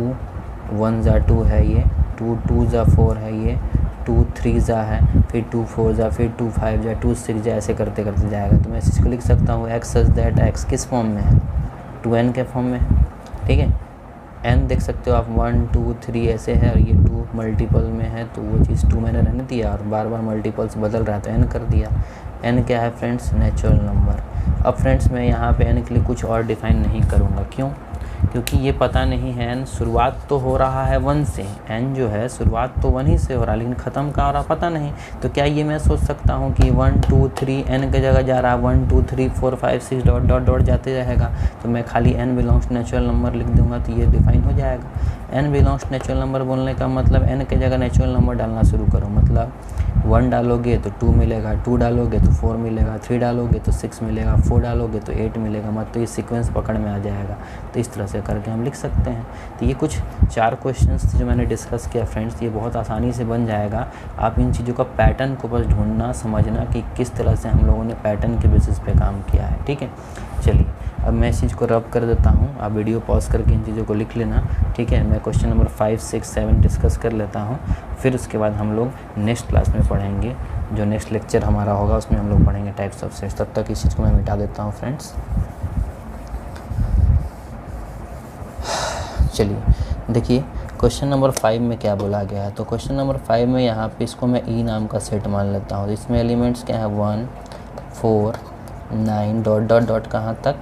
1 जा 2 है, ये 2 2 जा 4 है, ये 2 3 जा है, फिर 2 4 जा, फिर 2 5 जा, 2 6 जा, ऐसे करते करते जाएगा। तो मैं इस चीज़ को लिख सकता हूँ x सच दैट x किस फॉर्म में है, 2n के फॉर्म में, ठीक है। n देख सकते हो आप 1 2 3 ऐसे है और ये 2 मल्टीपल में है तो वो चीज़ 2 मैंने रहने दिया और बार बार मल्टीपल्स बदल रहा है तो n कर दिया। n क्या है फ्रेंड्स, नेचुरल नंबर। अब फ्रेंड्स मैं यहाँ पे n के लिए कुछ और डिफ़ाइन नहीं करूँगा, क्यों, क्योंकि ये पता नहीं है n शुरुआत तो हो रहा है 1 से, n जो है शुरुआत तो 1 ही से हो रहा है, लेकिन ख़त्म कहाँ हो रहा पता नहीं। तो क्या ये मैं सोच सकता हूँ कि 1 2 3 n की जगह जा रहा है 1 2 3 4 5 6 डॉट डॉट डॉट जाते रहेगा, तो मैं खाली n belongs to natural number लिख दूंगा तो ये डिफाइन हो जाएगा। n belongs to natural number बोलने का मतलब n की जगह नेचुरल नंबर डालना शुरू करो, मतलब 1 डालोगे तो 2 मिलेगा, 2 डालोगे तो 4 मिलेगा, 3 डालोगे तो 6 मिलेगा, 4 डालोगे तो 8 मिलेगा, मतलब ये सीक्वेंस पकड़ में आ जाएगा। तो इस तरह से करके हम लिख सकते हैं। तो ये कुछ 4 क्वेश्चंस जो मैंने डिस्कस किया फ्रेंड्स, ये बहुत आसानी से बन जाएगा। आप इन चीज़ों का पैटर्न को बस ढूंढना, समझना कि किस तरह से हम लोगों ने पैटर्न के बेसिस पे काम किया है, ठीक है। चलिए अब मैं इस चीज़ को रब कर देता हूँ, आप वीडियो पॉज करके इन चीज़ों को लिख लेना, ठीक है। मैं क्वेश्चन नंबर 5 6 7 डिस्कस कर लेता हूँ, फिर उसके बाद हम लोग नेक्स्ट क्लास में पढ़ेंगे। जो नेक्स्ट लेक्चर हमारा होगा उसमें हम लोग पढ़ेंगे टाइप्स ऑफ सेट्स। तब तक इस चीज़ को मैं मिटा देता हूँ फ्रेंड्स। चलिए देखिए क्वेश्चन नंबर 5 में क्या बोला गया है। तो क्वेश्चन नंबर 5 में यहाँ पे इसको मैं ई नाम का सेट मान लेता हूँ। इसमें एलिमेंट्स क्या है 1 4 9 डॉट डॉट डॉट कहाँ तक,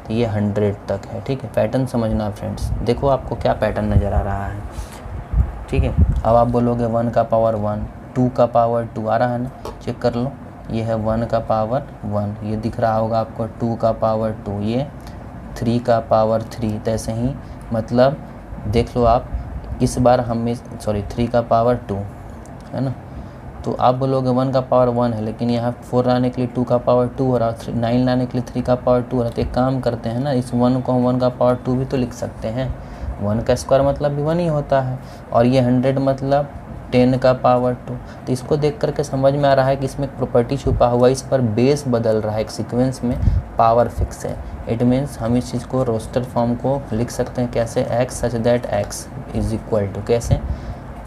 तो ये 100 तक है, ठीक है। पैटर्न समझना फ्रेंड्स, देखो आपको क्या पैटर्न नज़र आ रहा है, ठीक है। अब आप बोलोगे 1 का पावर 1, 2 का पावर 2 आ रहा है ना, चेक कर लो, ये है 1 का पावर 1, ये दिख रहा होगा आपको 2 का पावर 2, ये 3 का पावर 3, तैसे ही मतलब देख लो आप, इस बार हमें 3 का पावर 2 है ना, तो आप बोलोगे 1 का पावर 1 है, लेकिन यहाँ 4 लाने के लिए 2 का पावर 2 हो रहा है, 9 लाने के लिए 3 का पावर 2 हो रहा है। तो एक काम करते हैं ना, इस 1 को हम 1 का पावर 2 भी तो लिख सकते हैं। 1 का स्क्वायर मतलब भी 1 ही होता है, और ये 100 मतलब 10 का पावर 2। तो इसको देख करके समझ में आ रहा है कि इसमें एक प्रॉपर्टी छुपा हुआ है, इस पर बेस बदल रहा है, एक सीक्वेंस में पावर फिक्स है। इट मीन्स हम इस चीज़ को रोस्टर फॉर्म को लिख सकते हैं कैसे, x such that x is equal to, कैसे,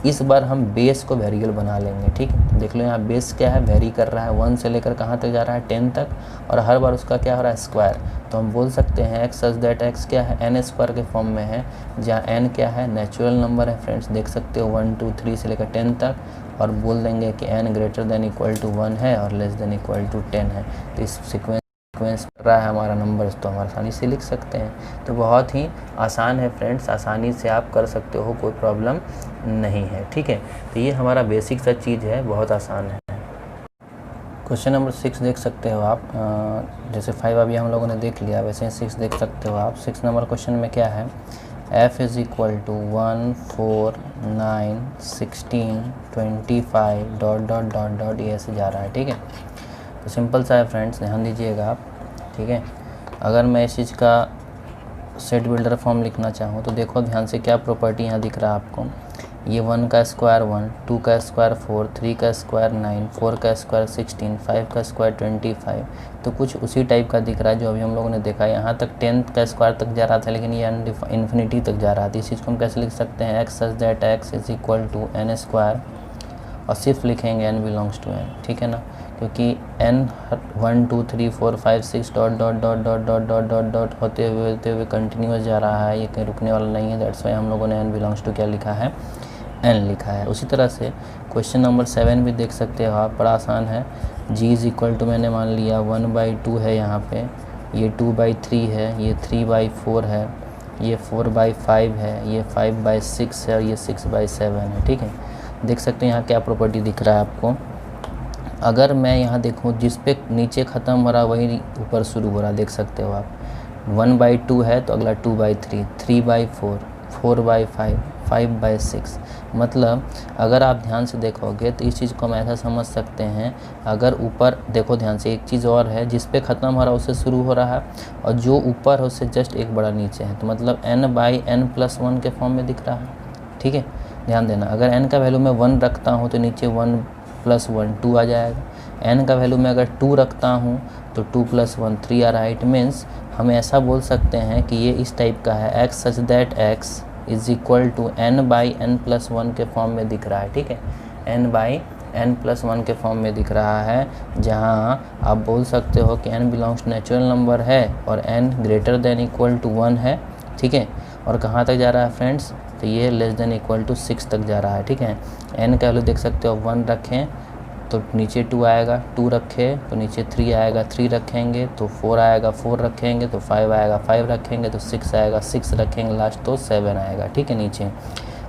इस बार हम बेस को वेरिएबल बना लेंगे, ठीक है। देख लो यहाँ बेस क्या है, वेरी कर रहा है, 1 से लेकर कहाँ तक जा रहा है 10 तक, और हर बार उसका क्या हो रहा है स्क्वायर। तो हम बोल सकते हैं x सच दैट x क्या है, n स्क्वायर के फॉर्म में है, जहाँ n क्या है नेचुरल नंबर है फ्रेंड्स, देख सकते हो 1 2 3 से लेकर 10 तक, और बोल देंगे कि n greater than equal to 1 है और लेस देन इक्वल टू 10 है। तो इस सीक्वेंस कर रहा है हमारा नंबर, तो हम आसानी से लिख सकते हैं। तो बहुत ही आसान है फ्रेंड्स, आसानी से आप कर सकते हो, कोई प्रॉब्लम नहीं है, ठीक है। तो ये हमारा बेसिक सा चीज़ है, बहुत आसान है। क्वेश्चन नंबर 6 देख सकते हो आप, जैसे 5 अभी हम लोगों ने देख लिया, वैसे 6 देख सकते हो आप। 6 नंबर क्वेश्चन में क्या है, f is equal to 1 4 9 16 25 dot dot dot dot ये ऐसे जा रहा है, ठीक है। तो सिंपल सा है फ्रेंड्स, ध्यान दीजिएगा आप, ठीक है। अगर मैं इस चीज़ का सेट बिल्डर फॉर्म लिखना चाहूँ तो देखो ध्यान से क्या प्रॉपर्टी यहाँ दिख रहा है आपको, ये 1 का स्क्वायर 1, 2 का स्क्वायर 4, 3 का स्क्वायर 9, 4 का स्क्वायर 16, 5 का स्क्वायर 25, तो कुछ उसी टाइप का दिख रहा है जो अभी हम लोगों ने देखा। यहाँ तक 10 का स्क्वायर तक जा रहा था, लेकिन ये इन्फिनिटी तक जा रहा था। इस चीज़ को हम कैसे लिख सकते हैं, x such that x is equal to n square, और सिर्फ लिखेंगे n बिलोंग्स टू n, ठीक है ना, क्योंकि n 1 2 3 4 5 6 dot dot dot dot dot dot dot dot होते हुए कंटिन्यूस जा रहा है, ये कहीं रुकने वाला नहीं है। दैट्स वाई हम लोगों ने n बिलोंग्स टू क्या लिखा है, n लिखा है। उसी तरह से क्वेश्चन नंबर 7 भी देख सकते हो आप, बड़ा आसान है। g इज़ इक्वल टू मैंने मान लिया 1/2 है, यहाँ पे ये 2/3 है, ये 3/4 है, ये 4/5 है, ये 5/6 है, और ये 6/7 है, ठीक है। देख सकते हैं यहाँ क्या प्रॉपर्टी दिख रहा है आपको। अगर मैं यहाँ देखूँ जिस पे नीचे ख़त्म हो रहा वही ऊपर शुरू हो रहा, देख सकते हो आप। 1/2 है तो अगला 2/3, 3/4, 4/5, 5/6। मतलब अगर आप ध्यान से देखोगे तो इस चीज़ को हम ऐसा समझ सकते हैं, अगर ऊपर देखो ध्यान से, एक चीज़ और है, जिस पे ख़त्म हो रहा है उससे शुरू हो रहा है, और जो ऊपर है उससे जस्ट एक बड़ा नीचे है, तो मतलब n/n+1 के फॉर्म में दिख रहा है, ठीक है। ध्यान देना, अगर n का वैल्यू मैं 1 रखता हूँ तो नीचे 1 + 1 2 आ जाएगा। n का वैल्यू मैं अगर 2 रखता हूँ तो 2 + 1 3 आ रहा है। इट मीन्स हम ऐसा बोल सकते हैं कि ये इस टाइप का है, x such that x is equal to n/n+1 के फॉर्म में दिख रहा है, ठीक है। n/n+1 के फॉर्म में दिख रहा है, जहाँ आप बोल सकते हो कि n बिलोंग्स नेचुरल नंबर है और n greater than equal to 1 है, ठीक है। और कहाँ तक जा रहा है फ्रेंड्स, तो ये लेस देन इक्वल टू 6 तक जा रहा है, ठीक है। n का वैल्यू देख सकते हो 1 रखें तो नीचे 2 आएगा, 2 रखे तो नीचे 3 आएगा, 3 रखेंगे तो 4 आएगा, 4 रखेंगे तो 5 आएगा, 5 रखेंगे तो 6 आएगा, 6 रखेंगे लास्ट तो 7 आएगा, ठीक है नीचे।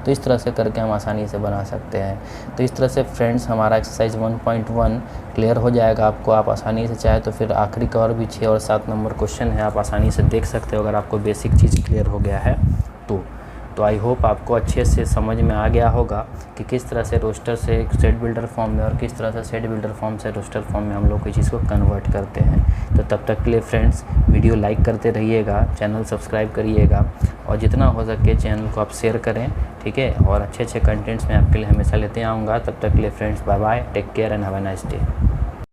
तो इस तरह से करके हम आसानी से बना सकते हैं। तो इस तरह से फ्रेंड्स हमारा एक्सरसाइज 1.1 क्लियर हो जाएगा आपको। आप आसानी से चाहे तो फिर आखिरी का और भी 6 और 7 नंबर क्वेश्चन है, आप आसानी से देख सकते हो अगर आपको बेसिक चीज़ क्लियर हो गया है तो आई होप आपको अच्छे से समझ में आ गया होगा कि किस तरह से रोस्टर से सेट बिल्डर फॉर्म में और किस तरह से सेट बिल्डर फॉर्म से रोस्टर फॉर्म में हम लोग कोई चीज़ को कन्वर्ट करते हैं। तो तब तक के लिए फ्रेंड्स वीडियो लाइक करते रहिएगा, चैनल सब्सक्राइब करिएगा और जितना हो सके चैनल को आप शेयर करें, ठीक है। और अच्छे कंटेंट्स मैं आपके लिए हमेशा लेते आऊँगा। तब तक के लिए friends bye bye, take care and have a nice day.